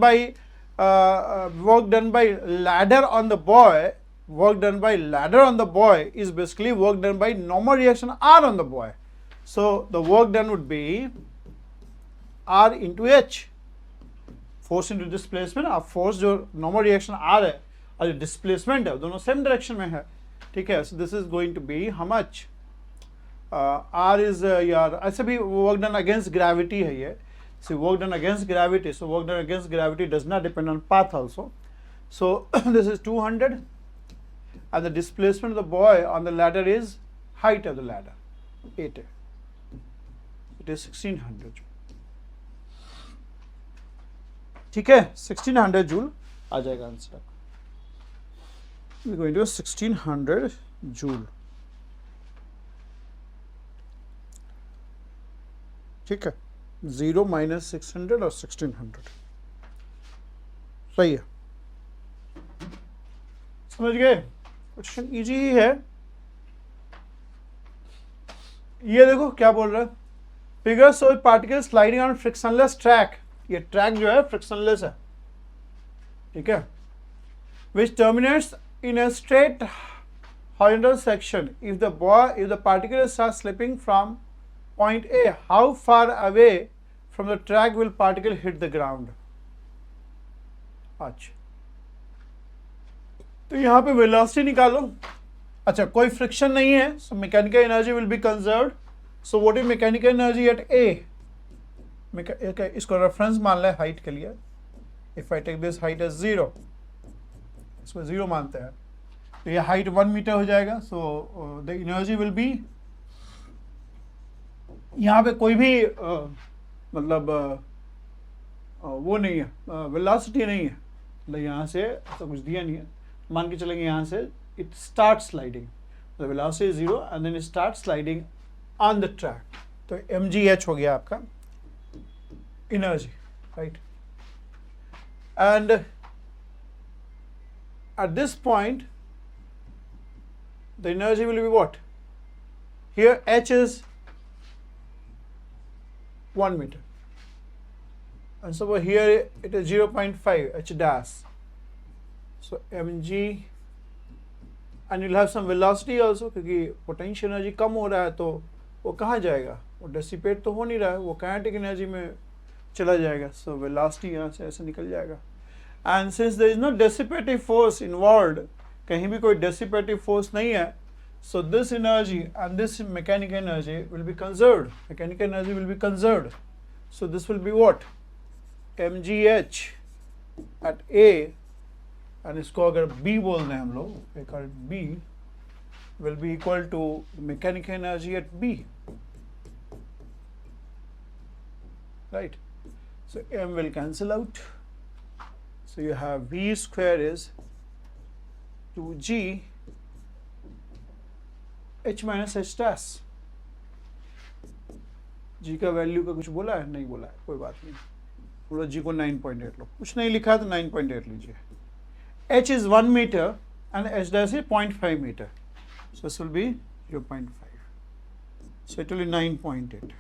by ladder on the boy, work done by ladder on the boy is basically work done by normal reaction R on the boy. So the work done would be R into H, force into displacement. अब force जो normal reaction R है और जो displacement है दोनों same direction में है, ठीक है। So this is going to be how much, R is यार ऐसे भी वर्क डन अगेंस्ट ग्रेविटी है ये, so work done against gravity, so work done against gravity does not depend on path also, so this is 200 and the displacement of the boy on the ladder is height of the ladder 8, it is 1600 ठीक है, 1600 joule आ जाएगा answer. we are going to 1600 joule, ठीक है। 0 minus 600 और 1600 सही है, समझ गए। क्वेश्चन इजी ही है। ये देखो क्या बोल रहा है, figure show particle sliding on frictionless track, ये ट्रैक जो है फ्रिक्शनलेस है, ठीक है, which terminates in a straight horizontal section. If the particle start slipping from point A, how far away from the track will particle hit the ground? अच्छा, तो यहाँ पे वेलोसिटी निकालो। अच्छा, कोई फ्रिक्शन नहीं है, so mechanical energy will be conserved. So what is mechanical energy at A? इसको रेफरेंस मान लें हाइट के लिए। If I take this height as 0, इसको 0 मानते हैं, तो ये हाइट 1 मीटर हो जाएगा। So the energy will be, यहाँ पे कोई भी मतलब वो नहीं है, वेलोसिटी नहीं है, मतलब यहाँ से तो कुछ दिया नहीं है, मान के चलेंगे यहाँ से it start sliding, the velocity is 0 and then it start sliding on the track, तो mgh हो गया आपका energy, right. And at this point the energy will be what, here h is 1 meter, and so over here it is 0.5 h dash, so mg, and you'll have some velocity also, क्योंकि potential energy कम हो रहा है तो वो कहाँ जाएगा, वो dissipate तो हो नहीं रहा है, वो kinetic energy में चला जाएगा, so velocity यहाँ से ऐसे निकल जाएगा। and since there is no dissipative force involved, कहीं भी कोई dissipative force नहीं है, so this energy and this mechanical energy will be conserved. Mechanical energy will be conserved. So this will be what? mgh at A, and इसको अगर B बोल दें हम लोग, एक B will be equal to mechanical energy at B, right? So m will cancel out. So you have V square is 2G h minus h dash. G का value का कुछ बोला है, नहीं बोला है, कोई बात नहीं, बोलो जी को 9.8 लो, कुछ नहीं लिखा है तो 9.8 लीजिए। h is 1 metre and h dash is 0.5 metre, so this will be 0.5, so it will be 9.8,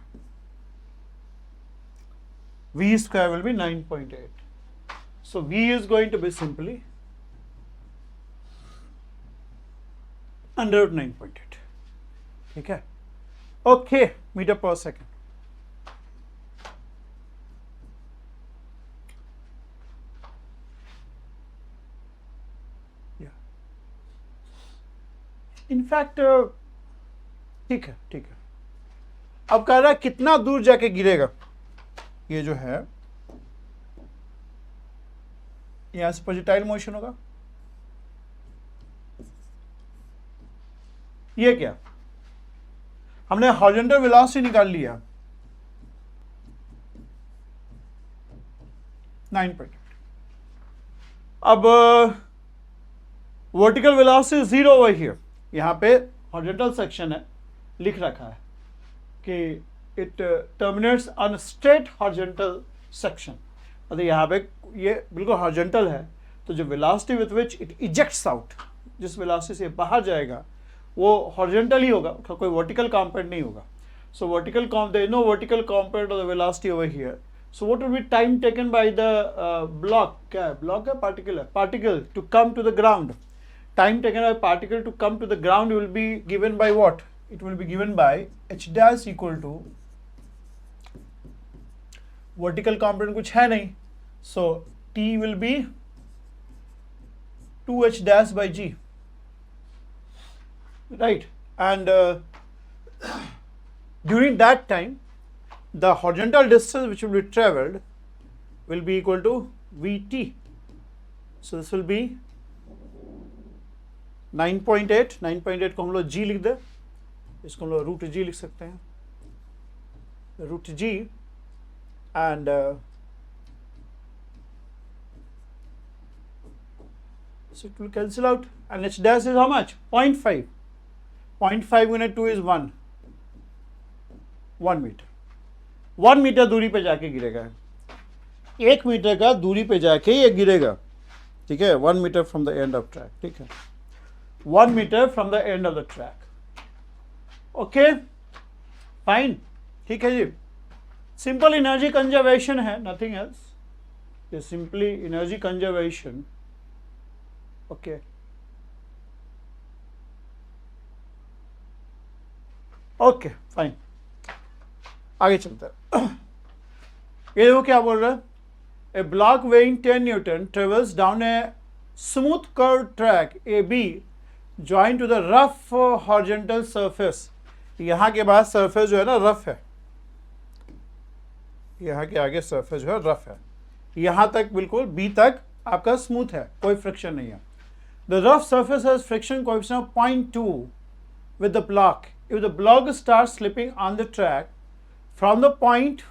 v square will be 9.8, so v is going to be simply under 9.8, ठीक है। Okay, metre per second. In fact ठीक है, ठीक है। अब कह रहा है कितना दूर जाके गिरेगा, ये जो है यहां से प्रोजेक्टाइल मोशन होगा, ये क्या, हमने हॉरिजॉन्टल वेलोसिटी निकाल लिया 9.8, अब वर्टिकल वेलोसिटी 0 ओवर हियर, यहाँ पे हॉरिजॉन्टल सेक्शन है, लिख रखा है कि it terminates on straight horizontal section, मतलब यहाँ पे ये बिल्कुल हॉरिजॉन्टल है, तो जो velocity with which it ejects out, जिस वेलोसिटी से बाहर जाएगा वो हॉरिजॉन्टल ही होगा, कोई वर्टिकल कंपोनेंट नहीं होगा। So vertical there is no vertical component of the velocity over here, so what will be time taken by the block, क्या है ब्लॉक है, पार्टिकल है, particle to come to the ground, time taken by particle to come to the ground will be given by what? It will be given by h dash equal to vertical component कुछ है नहीं, सो T will be 2h dash by G, right? And during that time the horizontal distance which will be traveled will be equal to Vt. So this will be 9.8 को हम लोग G लिख दे, इसको हम लोग रूट G लिख सकते हैं, root G, and so it will cancel out, and h dash is how much? 0.5. 0.5 गुना 2 is 1 मीटर. 1 मीटर दूरी पे जाके गिरेगा, 1 मीटर का दूरी पे जाके ये गिरेगा, ठीक है. 1 metre from the end of track, ठीक है. 1 metre from the end of the track. Okay, fine, ठीक है जी. सिंपल एनर्जी कंजर्वेशन है, नथिंग एल्स. ये simply energy conservation. Okay, okay, fine, आगे चलते हैं. ये देखो क्या बोल रहा है. A block weighing 10 newton travels down a smooth curve track A B join to the rough horizontal surface. यहाँ के बाद सरफेस जो है ना रफ है, यहाँ के आगे सरफेस जो है रफ है, यहाँ तक बिल्कुल बी तक आपका स्मूथ है, कोई फ्रिक्शन नहीं है. The rough surface has friction coefficient of 0.2 with the block. If the block starts slipping on the track from the point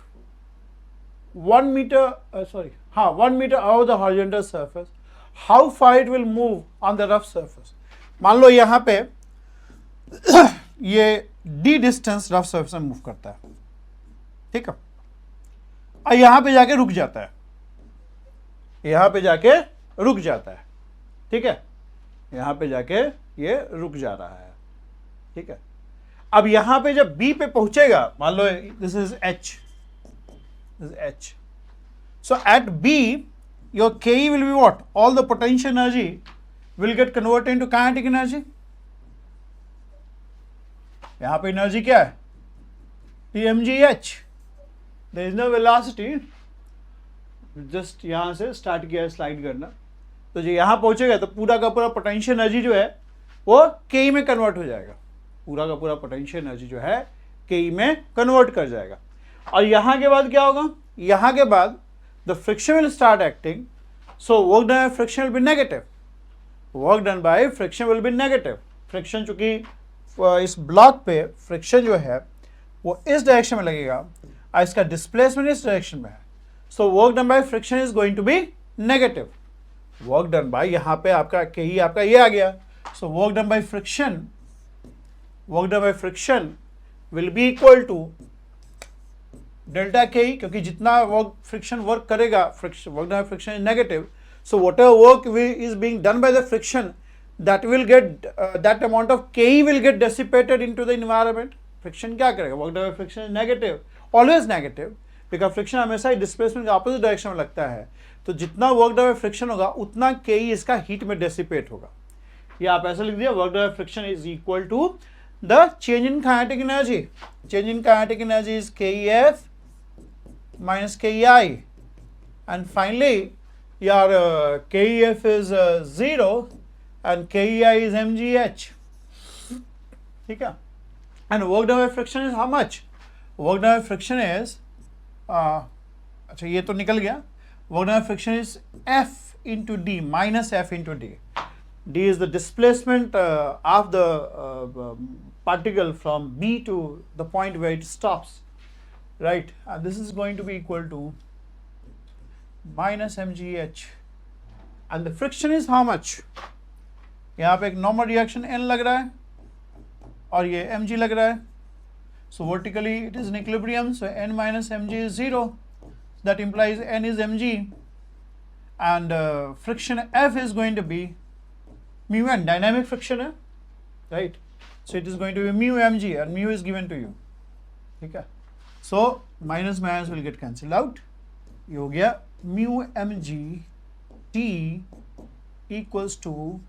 1 meter, 1 meter above the horizontal surface, how far it will move on the rough surface? मान लो यहाँ पे ये d distance rough surface में move करता है, ठीक है, और यहाँ पे जाके रुक जाता है, यहाँ पे जाके रुक जाता है, ठीक है, यहाँ पे जाके ये रुक जा रहा है, ठीक है. अब यहाँ पे जब B पे पहुंचेगा, मान लो this is H, so at B your Ke will be what? All the potential energy will get converted into kinetic energy. यहाँ पे एनर्जी क्या है? TmgH. There is no velocity. Just यहाँ से स्टार्ट किया स्लाइड करना, तो जो यहाँ पहुंचेगा तो पूरा का पूरा पोटेंशियल एनर्जी जो है वो Ke में कन्वर्ट हो जाएगा, पूरा का पूरा पोटेंशियल एनर्जी जो है Ke में कन्वर्ट कर जाएगा. और यहाँ के बाद क्या होगा? यहाँ के बाद the friction will start acting, so work done by friction will B negative. Work done by friction will B negative. Friction चूंकि इस ब्लॉक पे फ्रिक्शन जो है वो इस डायरेक्शन में लगेगा और इसका डिस्प्लेसमेंट इस डायरेक्शन में है, so work done by friction is going to be negative. Work done by यहाँ पे आपका Ke आपका ये आ गया, so work done by friction will be equal to delta Ke, क्योंकि जितना फ्रिक्शन वर्क करेगा, work done by friction is negative, so whatever work is being done by the friction, that will get that amount of Ke will get dissipated into the environment. Friction क्या करेगा? Work done by friction is negative, always negative, because friction हमेशा ही displacement के opposite direction में लगता है, तो जितना work done by friction होगा उतना Ke इसका heat में dissipate होगा. ये आप ऐसा लिख दिया, work done by friction is equal to the change in kinetic energy. Change in kinetic energy is Kef minus Ki, and finally your Kef is 0 and Kei is mgh, ठीक है. And work done by friction is how much? Work done by friction is अच्छा ये तो निकल गया. Work done by friction is F into D, minus F into D. D is the displacement of the particle from B to the point where it stops, right? And this is going to be equal to minus mgh, and the friction is how much? यहाँ पे एक normal reaction N लग रहा है और ये mg लग रहा है, so vertically it is in equilibrium, so N minus mg is 0, that implies N is mg, and friction F is going to be mu n, dynamic friction है, right? So it is going to be mu mg, and mu is given to you, ठीक है. So minus minus will get cancelled out, ये हो गया mu mg T equals to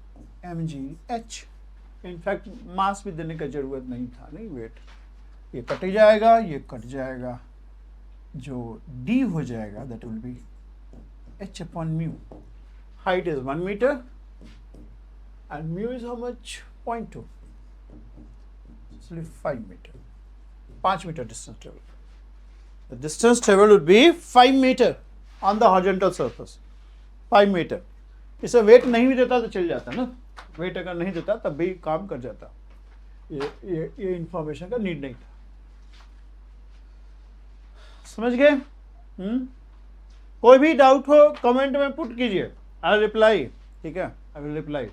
mgh. In fact mass भी देने का जरूरत नहीं था, नहीं, वेट ये कट जाएगा, ये कट जाएगा, जो d हो जाएगा that will be h upon mu. Height is 1 meter and mu is how much? 0.2. It's only 5 meter. 5 meter distance travel. The distance travel would be 5 meter on the horizontal surface. 5 meter. इसे wait नहीं भी देता तो चल जाता ना, wait अगर नहीं देता तब भी काम कर जाता. ये इंफॉर्मेशन का नीड नहीं था. समझ गए? कोई भी डाउट हो कमेंट में पुट कीजिए, आई विल रिप्लाई. ठीक है, आई विल रिप्लाई.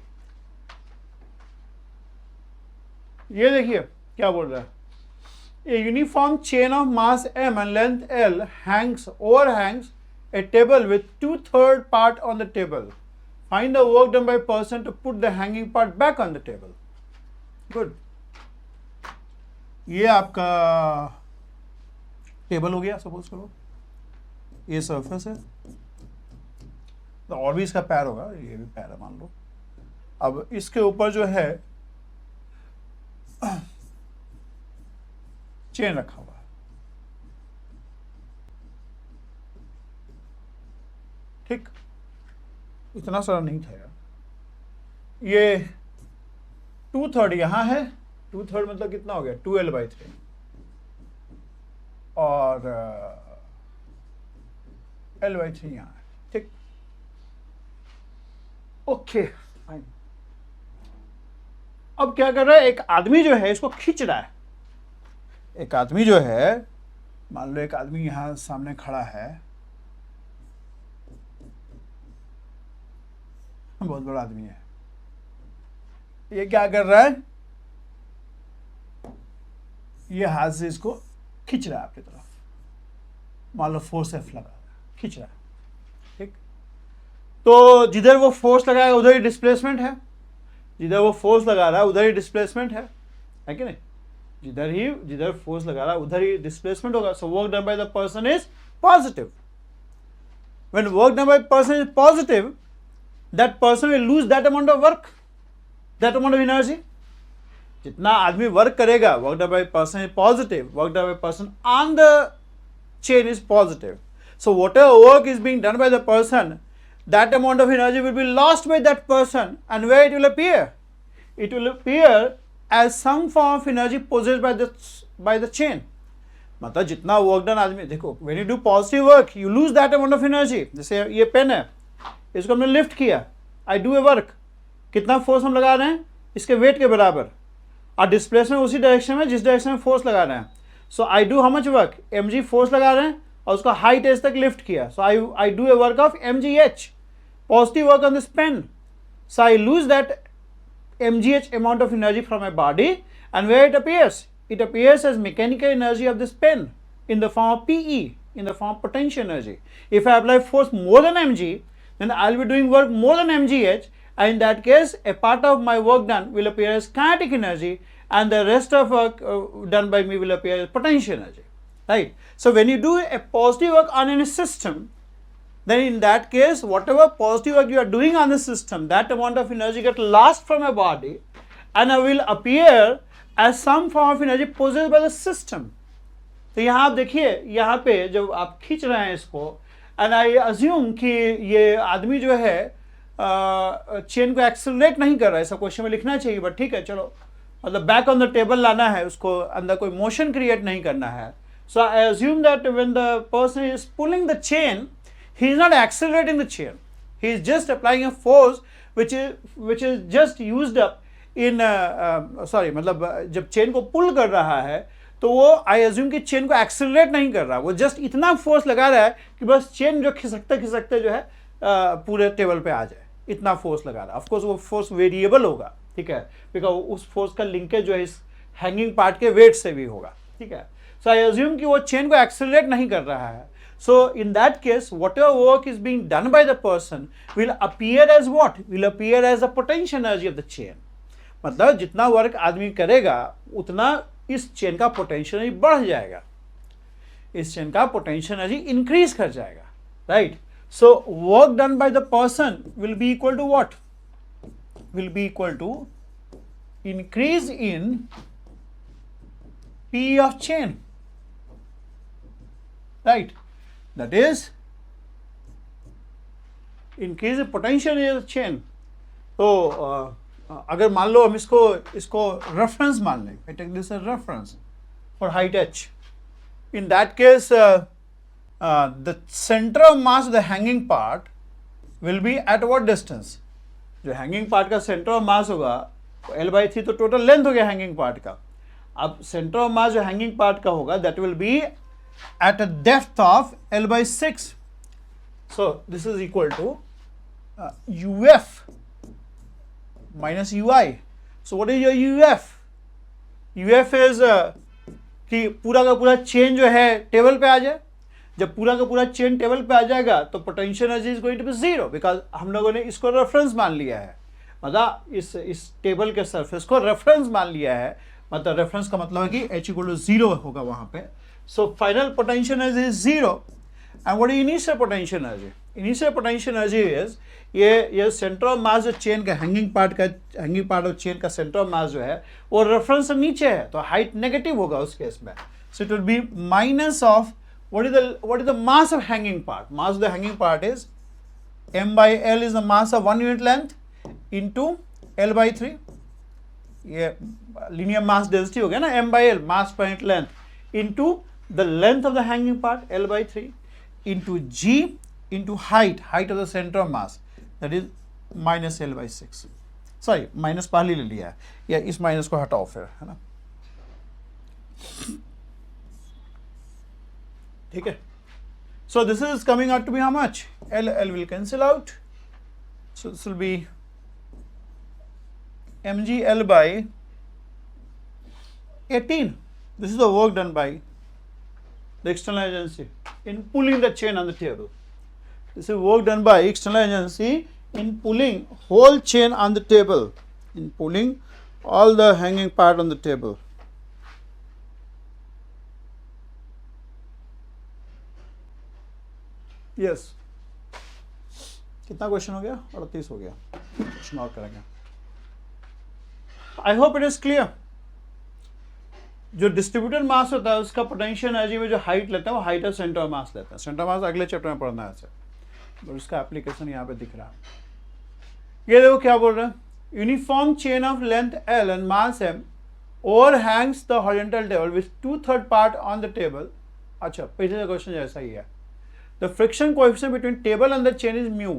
ये देखिए क्या बोल रहा है. A uniform chain of mass m and length L overhangs a table with 2/3 part on the table. Find the work done by person to put the hanging part back on the table. Good. ये आपका table हो गया. Suppose करो ये surface है, तो और भी इसका पैर होगा, ये भी पैर है मान लो. अब इसके ऊपर जो है चेन रखा हुआ है. ठीक, इतना सारा नहीं था यार. ये 2/3 यहां है. 2/3 मतलब कितना हो गया? 2L/3. और L/3 यहां है. ठीक, ओके फाइन. अब क्या कर रहा है, एक आदमी जो है इसको खींच रहा है. एक आदमी जो है, मान लो एक आदमी यहां सामने खड़ा है, बहुत बड़ा आदमी है. ये क्या कर रहा है, ये हाथ से इसको खींच रहा है आपकी तरफ. मान लो फोर्स F लगा खींच रहा है. ठीक, तो जिधर वो फोर्स लगाएगा उधर ही डिस्प्लेसमेंट है. जिधर वो फोर्स लगा रहा है उधर ही डिस्प्लेसमेंट है कि नहीं? जिधर फोर्स लगा रहा है उधर ही डिस्प्लेसमेंट होगा. सो work done by the person is positive. When work done by person is positive, that person will lose that amount of work, that amount of energy. जितना आदमी वर्क करेगा, work done by person is positive, work done by person on the chain is positive. So whatever work is being done by the person, that amount of energy will be lost by that person, and where it will appear? It will appear as some form of energy possessed by the chain. मतलब जितना work done आदमी, देखो when you do positive work you lose that amount of energy. जैसे ये pen है, इसको हमने lift किया, I do a work. कितना फोर्स हम लगा रहे हैं? इसके वेट के बराबर. और डिस्प्लेसमेंट उसी डायरेक्शन में जिस डायरेक्शन में फोर्स लगा रहे हैं. सो I do how much work? mg force लगा रहे हैं और उसको हाइट एज तक लिफ्ट किया. सो I do a work of mgh. Positive work on this pen. So I lose that mgh amount of energy from my body, and where it appears? It appears as mechanical energy of this pen in the form of PE, in the form of potential energy. If I apply force more than mg, then I'll be doing work more than mgh, and in that case a part of my work done will appear as kinetic energy, and the rest of work done by me will appear as potential energy. Right? So when you do a positive work on any system, then in that case whatever positive work you are doing on the system, that amount of energy get lost from your body and will appear as some form of energy possessed by the system. तो यहाँ आप देखिए, यहाँ पे जब आप खींच रहे हैं इसको, and I assume कि ये आदमी जो है चेन को एक्सेलरेट नहीं कर रहा है. ऐसा क्वेश्चन में लिखना चाहिए, बट ठीक है चलो, मतलब बैक ऑन द टेबल लाना है, उसको अंदर कोई मोशन क्रिएट नहीं करना है. So I assume that when the person is pulling the chain, he is not accelerating the chain, he is just applying a force which is just used up in मतलब जब chain को पुल कर रहा है तो वो आई अज्यूम कि chain को एक्सेलरेट नहीं कर रहा, वो जस्ट इतना फोर्स लगा रहा है कि बस चेन जो खिसकते जो है पूरे टेबल पे आ जाए. इतना फोर्स लगा रहा है. ऑफकोर्स वो फोर्स वेरिएबल होगा, ठीक है, बिकॉज उस फोर्स का लिंकेज जो है इस हैंगिंग पार्ट के वेट से भी होगा. ठीक है, सो आई अज्यूम कि वो चेन को एक्सेलरेट नहीं कर रहा है. So in that case, whatever work is being done by the person will appear as what? Will appear as the potential energy of the chain. मतलब जितना वर्क आदमी करेगा उतना इस चेन का पोटेंशियल एनर्जी बढ़ जाएगा, इस चेन का पोटेंशियल एनर्जी इंक्रीज कर जाएगा. Right? So work done by the person will be equal to what? Will be equal to increase in P of chain. Right, that is increase potential in the chain. तो अगर मान लो हम इसको reference मान लें, I take this as reference for height h, in that case the centre of mass the hanging part will be at what distance? जो hanging part का सेंटर ऑफ मास होगा L/3 तो टोटल लेंथ हो गया hanging part का। अब centre of मास जो hanging part का होगा that will be at a depth of L/6। So this is equal to UF minus UI. So what is your UF? UF is कि पूरा का पूरा चेन जो है टेबल पे आ जाए। जब पूरा का पूरा चेन टेबल पे आ जाएगा तो potential energy is going to be zero, because हम लोगों ने इसको रेफरेंस मान लिया है, मतलब इस टेबल के सरफेस को रेफरेंस मान लिया है। मतलब रेफरेंस का मतलब है कि H इक्वल टू जीरो होगा वहां पे। So final potential energy is zero. And what is initial potential energy? Initial potential energy is ये सेंटर ऑफ मास जो चेन का हैंगिंग पार्ट ऑफ चेन का सेंटर ऑफ मास जो है वो रेफरेंस से नीचे है, तो हाइट नेगेटिव होगा उस केस में। सो it will B minus of what is the mass of hanging part? Mass of the hanging part is m/l is the mass of 1 unit length into L/3। ये linear mass density हो गया ना, m/l mass per unit length into the length of the hanging part L/3 into g into height of the center of mass, that is minus L/6। Sorry minus पहले ले लिया है, या इस minus को हटाओ फिर, है ना, ठीक है। So this is coming out to be how much? L will cancel out, so this will be mgl by 18. This is the work done by the external agency in pulling the chain on the table. This is work done by external agency in pulling whole chain on the table, in pulling all the hanging part on the table. Yes कितना question हो गया? 38 हो गया। Question और करेंगे। आई hope it is clear. जो distributed मास होता है उसका पोटेंशियल एनर्जी में जो हाइट लेता है वो हाइट ऑफ सेंटर ऑफ मास लेता है। सेंटर ऑफ मास अगले चैप्टर में पढ़ना है ऐसे, और उसका एप्लीकेशन यहाँ पे दिख रहा है। ये देखो क्या बोल रहे हैं, uniform chain of length L and mass M overhangs the horizontal table with 2/3 part on the table. अच्छा, पहले का क्वेश्चन जैसा ही है। The friction coefficient between table and the chain is mu.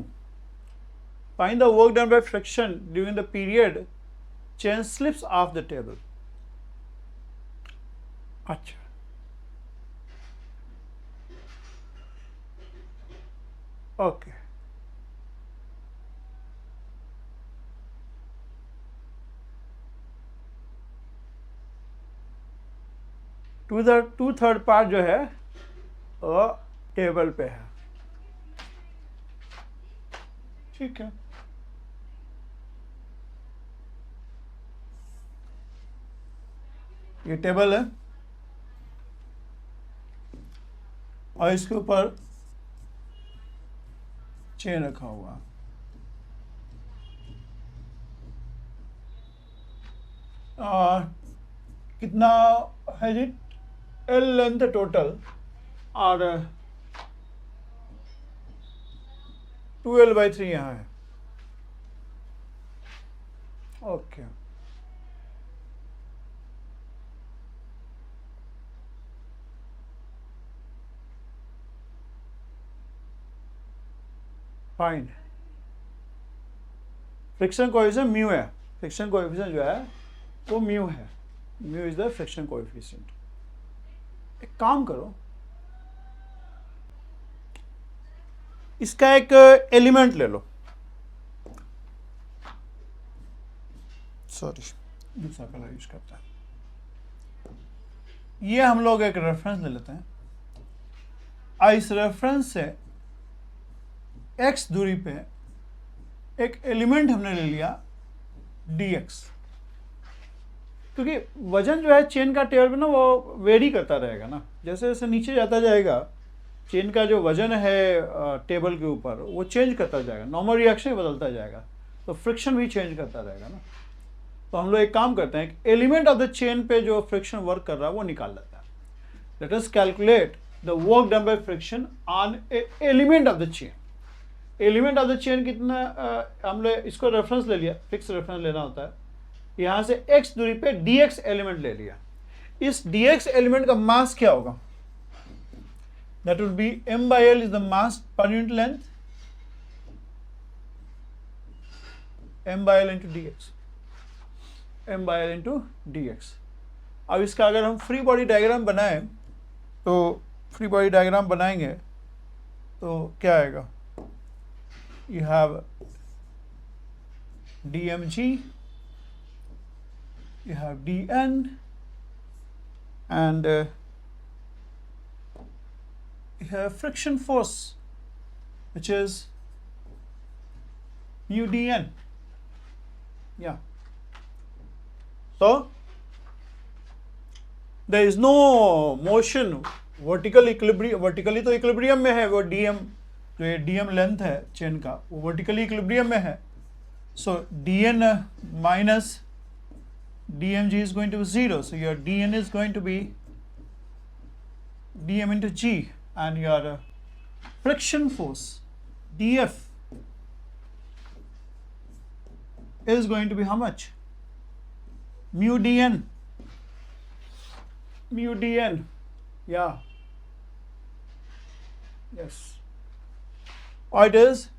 Find the work done by friction during the period chain slips off the table. अच्छा, okay. two-third part जो है वो table पे है, ठीक है। ये टेबल है और इसके ऊपर चेन रखा हुआ। कितना है जी? L लेंथ टोटल और 2L/3 यहाँ है, okay. Fine. Friction coefficient mu है, फ्रिक्शन कोएफिशिएंट जो है वो म्यू है, mu is the friction coefficient. एक काम करो, इसका एक एलिमेंट ले लो, सॉरी दूसरा कलर यूज करता है। ये हम लोग एक रेफरेंस ले लेते हैं और इस रेफरेंस से x दूरी पे एक एलिमेंट हमने ले लिया dx, क्योंकि वजन जो है चेन का टेबल पे ना वो वेरी करता रहेगा ना, जैसे जैसे नीचे जाता जाएगा चेन का जो वजन है टेबल के ऊपर वो चेंज करता जाएगा, नॉर्मल रिएक्शन ही बदलता जाएगा, तो फ्रिक्शन भी चेंज करता रहेगा ना। तो हम लोग एक काम करते हैं, एलिमेंट ऑफ द चेन पे जो फ्रिक्शन वर्क कर रहा है वो निकाल लेता है। Let us calculate the work done by friction on a element of the chain. Element of the chain कितना, हमने इसको रेफरेंस ले लिया, फिक्स रेफरेंस लेना होता है, यहाँ से x दूरी पे dx एलिमेंट ले लिया. इस dx एलिमेंट का मास क्या होगा? That would be m by l is the mass per unit length, m by l into dx, m by l into dx. अब इसका अगर हम फ्री बॉडी डायग्राम बनाएं, तो फ्री बॉडी डायग्राम बनाएंगे तो क्या आएगा? You have dmg, you have dn, and you have friction force, which is mu dn. Yeah. So there is no motion, vertical equilibrium, vertically तो equilibrium में है वो dm, जो ये dm लेंथ है चेन का, वो वर्टिकली इक्विलिब्रियम में है. सो dn minus dmg is going to be 0, so your dn is going to be dm into g, and your friction force df is going to be how much? Mu dn, yeah, yes, or it is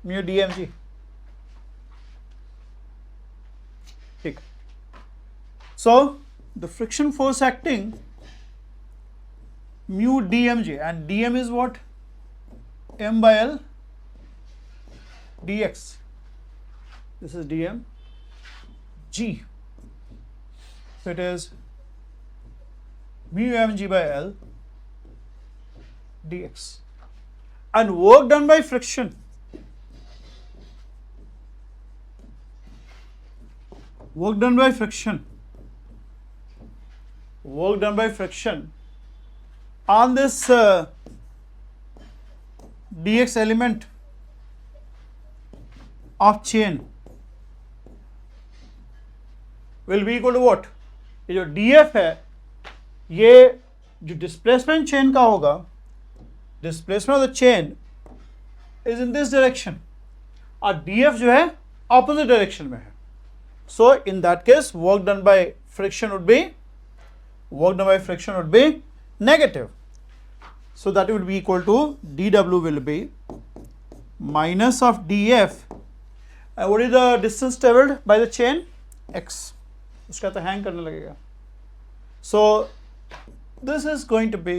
mu dmg. ठीक. So the friction force acting mu dmg, and dm is what? M by L dx. This is dm g. So it is mu mg by L dx. And work done by friction, work done by friction on this dx element of chain will be equal to what? ये जो df है, ये जो displacement chain का होगा, displacement of the chain is in this direction, और df जो है ऑपोजिट डायरेक्शन में है. So in that case work done by friction would be negative. So that would be equal to dw will be minus of df, and what is the distance traveled by the chain? X. उसका तो hang करने लगेगा. So this is going to be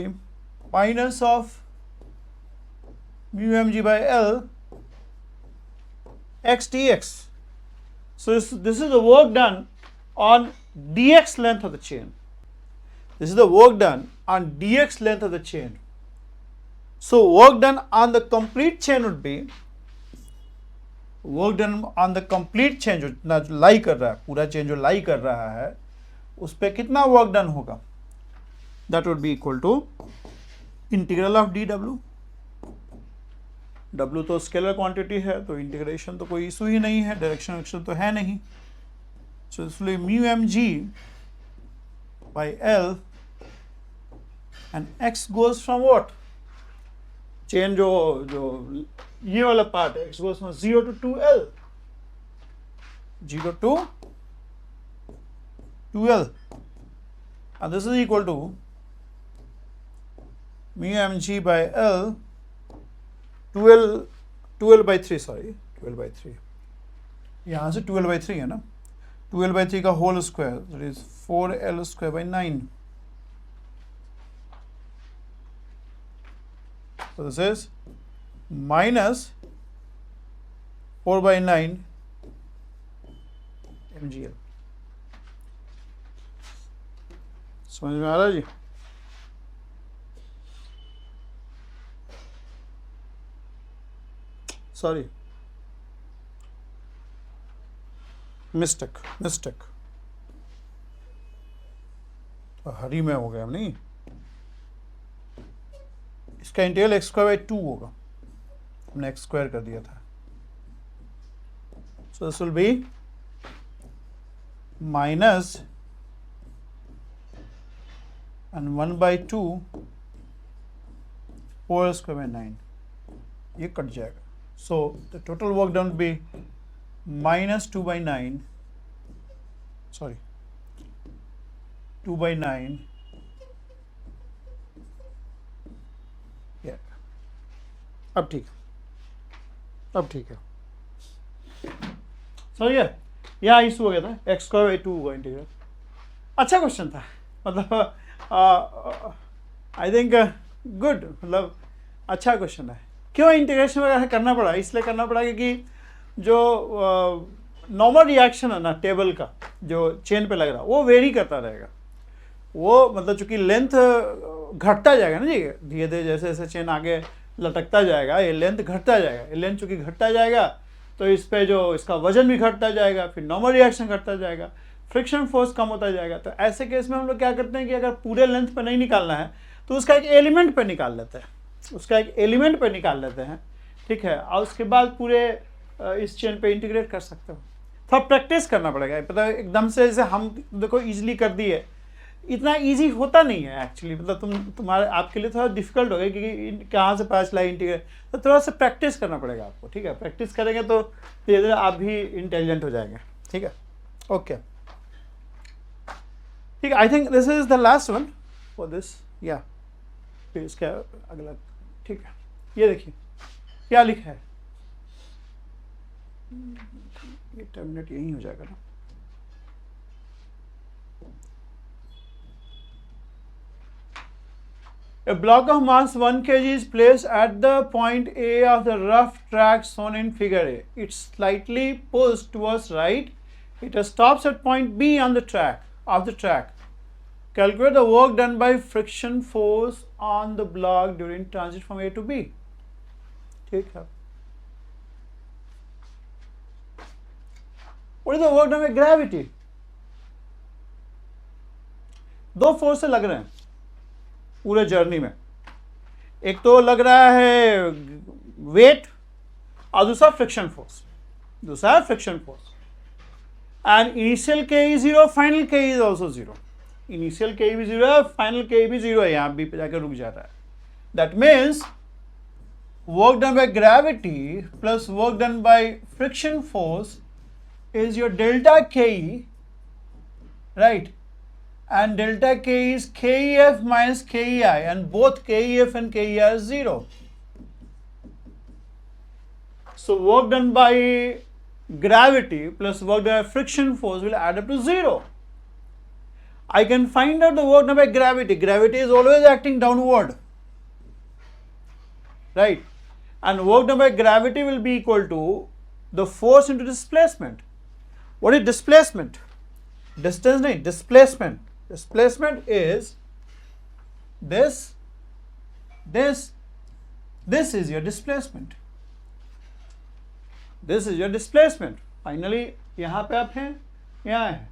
minus of mu mg by L x dx. So this is the work done on dx length of the chain. This is the work done on dx length of the chain. So work done on the complete chain would be, work done on the complete chain जो लाई कर रहा है, पूरा chain जो लाई कर रहा है, उस पर कितना वर्क डन होगा? That would be equal to integral of dw. w तो स्केलर क्वांटिटी है, तो इंटीग्रेशन तो कोई इशू ही नहीं है, डायरेक्शन तो है नहीं. So इसलिए mu mg by L, and x goes from what? Chain जो ये वाला पार्ट है, x goes from 0 to 2L, 0 to 2L, and this is equal to mu mg by L 12 by 3, sorry 12 by 3, यहाँ से 12 by 3 है ना, 12 by 3 का whole square, that is 4L square by 9. So this is minus 4 by 9 mgl. समझ में आ रहा है जी? Sorry, mistake हरी में हो गया नहीं, इसका इंटीग्रल एक्स स्क्वायर बाई 2 होगा, हमने एक्स स्क्वायर कर दिया था. सो this will B minus and 1/2 whole square by 9, ये कट जाएगा. So the total work done will be minus 2/9, sorry, 2/9, yeah. अब ठीक है. सही है. यहाँ इशू हो गया था, x²/2 हुआ इंटीग्रल. अच्छा क्वेश्चन था, मतलब आई थिंक गुड, मतलब अच्छा क्वेश्चन है. क्यों इंटीग्रेशन वगैरह करना पड़ा? इसलिए करना पड़ा क्योंकि जो नॉर्मल रिएक्शन है ना टेबल का, जो चेन पे लग रहा वो वेरी करता रहेगा. वो मतलब चूंकि लेंथ घटता जाएगा ना जी, धीरे धीरे जैसे जैसे चेन आगे लटकता जाएगा, ये लेंथ घटता जाएगा. ये लेंथ चूंकि घटता जाएगा तो इस पे जो इसका वजन भी घटता जाएगा, फिर नॉर्मल रिएक्शन घटता जाएगा, फ्रिक्शन फोर्स कम होता जाएगा. तो ऐसे केस में हम लोग क्या करते हैं कि अगर पूरे लेंथ पे नहीं निकालना है तो उसका एक एलिमेंट पे निकाल लेते हैं, ठीक है. और उसके बाद पूरे इस चेन पे इंटीग्रेट कर सकते हो. थोड़ा प्रैक्टिस करना पड़ेगा. पता है एकदम से जैसे हम देखो इजीली कर दिए, इतना इजी होता नहीं है एक्चुअली. मतलब तुम्हारे आपके लिए थोड़ा डिफिकल्ट होगा क्योंकि कहाँ से पता चला इंटीग्रेट. तो थोड़ा सा प्रैक्टिस करना पड़ेगा आपको, ठीक है. प्रैक्टिस करेंगे तो धीरे धीरे आप भी इंटेलिजेंट हो जाएंगे, ठीक है. ओके, ठीक है. I think this is the last one for this, या फिर इसका अगला, ठीक है. ये देखिए क्या लिखा है, ये टर्मिनेट यही हो जाएगा ना. A block of mass 1 kg is placed at the point A of the rough track shown in figure A. It's slightly pushed towards right. It stops at point B on the track. Calculate the work done by friction force on the block during transit from A to B. ठीक है. What is the work done by gravity? दो force लग रहे हैं पूरे journey में. एक तो लग रहा है वेट और दूसरा फ्रिक्शन फोर्स. एंड इनिशियल के ई 0, फाइनल के इज ऑल्सो 0. इनिशियल के भी 0 है, फाइनल के भी 0 है. यहाँ भी जाकर रुक जाता है. That means work done by gravity plus work done by friction force is your delta Ke, right? And delta K is Kef minus Kei, and both Kef and Kei are 0. So work done by gravity plus work done by friction force will add up to 0. I can find out the work done by gravity. Gravity is always acting downward, right? And work done by gravity will be equal to the force into displacement. What is displacement? Distance nahi, displacement. Displacement is this is your displacement. This is your displacement. Finally यहाँ पे आप हैं, यहाँ है.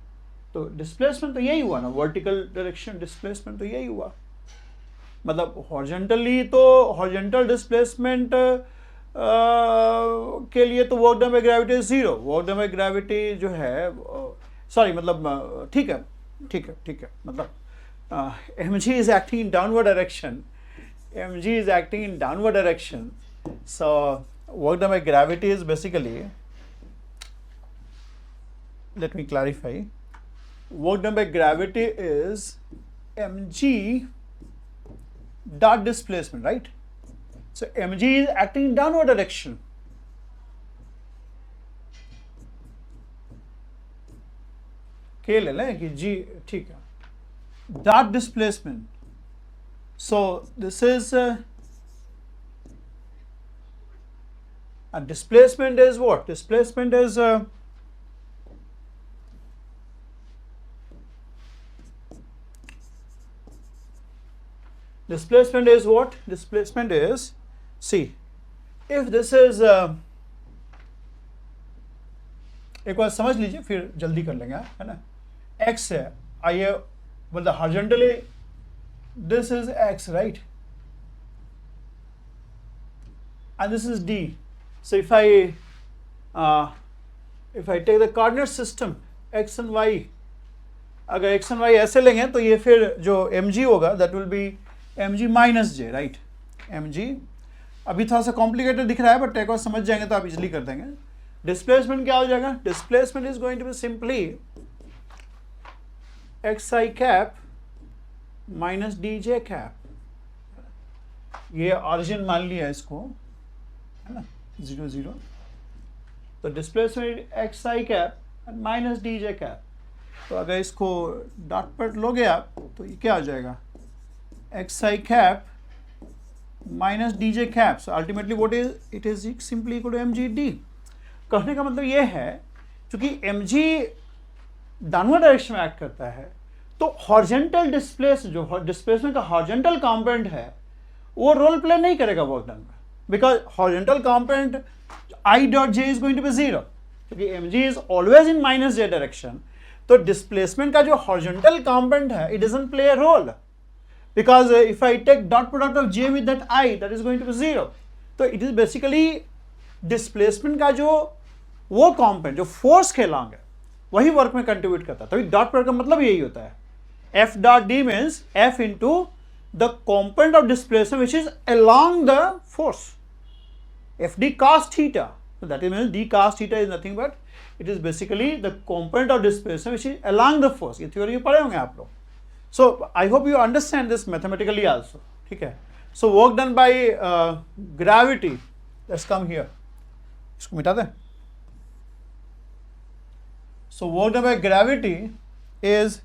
तो displacement तो यही हुआ ना, vertical direction displacement तो यही हुआ. मतलब horizontally तो horizontal displacement के लिए तो work done by gravity 0. Work done by gravity जो है, सॉरी मतलब ठीक है, मतलब mg is acting in downward direction. So work done by gravity is basically, let me clarify, work done by gravity is mg dot displacement, right? So mg is acting in downward direction. K ले लें कि g, ठीक है. Dot displacement. So this is and displacement is what? Displacement is what? Displacement is, see, if this is एक बार समझ लीजिए फिर जल्दी कर लेंगे, है ना. x है, आइए मतलब horizontally this is x, right? And this is d. So if I take the coordinate system x and y, अगर एक्स एंड वाई ऐसे लेंगे तो ये फिर जो mg होगा that will B mg minus J, right. mg अभी थोड़ा सा कॉम्प्लिकेटेड दिख रहा है बट एक बार समझ जाएंगे तो आप इजिली कर देंगे। डिस्प्लेसमेंट क्या हो जाएगा? Displacement is going to be simply xi cap minus dj cap. ये ऑरिजिन मान लिया इसको, है ना, 0 0। तो displacement xi cap minus dj cap. तो अगर इसको डॉट पर लोगे आप तो ये क्या हो जाएगा? xi cap minus dj cap. So ultimately what is it is simply equal to mgd। कहने का मतलब ये है क्योंकि mg डाउनवर्ड डायरेक्शन में एक्ट करता है तो हॉरिजॉन्टल जो डिस्प्लेसमेंट का हॉरिजॉन्टल कंपोनेंट है वो रोल प्ले नहीं करेगा वर्क डन में, because horizontal component i dot j is going to be 0, क्योंकि mg इज always in minus j direction. तो डिस्प्लेसमेंट का जो हॉरिजॉन्टल कंपोनेंट है it doesn't play a role, because if I take dot product of j with that I, that is going to be 0. तो it is basically displacement का जो वो component जो force के along है वही वर्क में कंट्रीब्यूट करता है। तभी डॉट प्रोडक्ट का मतलब यही होता है, f dot d means f into the component of displacement which is along the force, f d cos theta. So that means d cos theta is nothing but it is basically the component of displacement which is along the force. ये theory पढ़े होंगे आप लोग। So I hope you understand this mathematically also. ठीक है। So work done by gravity. Let's come here. इसको मिटा दें। So work done by gravity is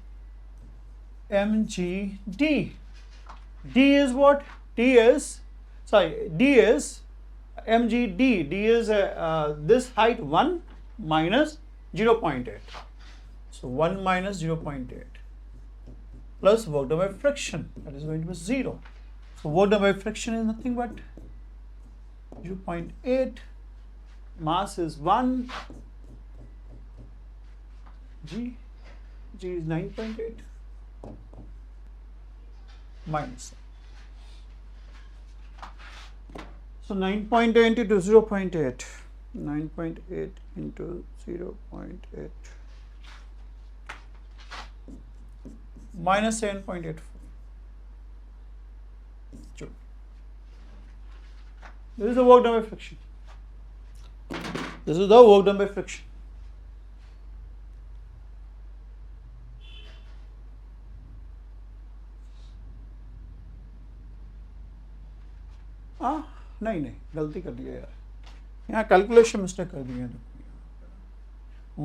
mgd. D is what? D is mgd. D is this height 1 minus 0.8. So 1 minus 0.8. Plus work done by friction, that is going to be 0. So work done by friction is nothing but 0.8, mass is 1, g is 9.8 minus. So 9.8 into 0.8, 9.8 into 0.8 minus 7.84. This is the work done by friction. This is the work done by friction. नहीं गलती कर दिया यार, यहाँ calculation mistake कर दिया।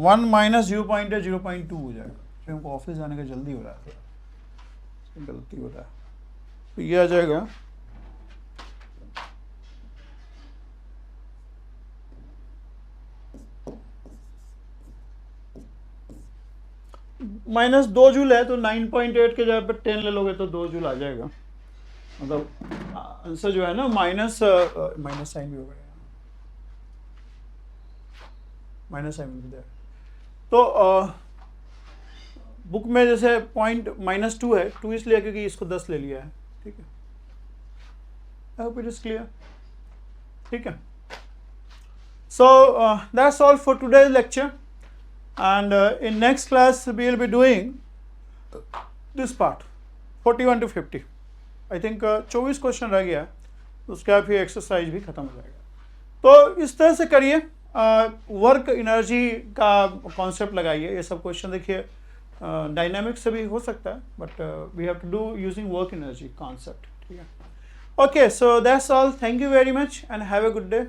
1 minus 0.8 0.2 हो जाएगा, हमको ऑफिस जाने का जल्दी हो रहा है, गलती हो रहा है। तो ये आ जाएगा माइनस 2 जूल है, तो 9.8 के जगह पर 10 ले लोगे तो 2 जूल आ जाएगा। मतलब आंसर जो है ना माइनस साइन भी हो गया, माइनस साइन भी दे। तो बुक में जैसे पॉइंट -2 है, 2 इसलिए क्योंकि इसको 10 ले लिया है। ठीक है, I hope it is clear. ठीक है, so that's all for today's lecture, and in next class we will be doing this part 41 to 50। I think 24 question रह गया है, उसके बाद फिर एक्सरसाइज भी खत्म हो जाएगा। तो इस तरह से करिए, वर्क एनर्जी का कॉन्सेप्ट लगाइए। ये सब क्वेश्चन देखिए डायनामिक्स से भी हो सकता है, but we have to do using work energy concept. ठीक है, okay, so that's all, thank you very much and have a good day.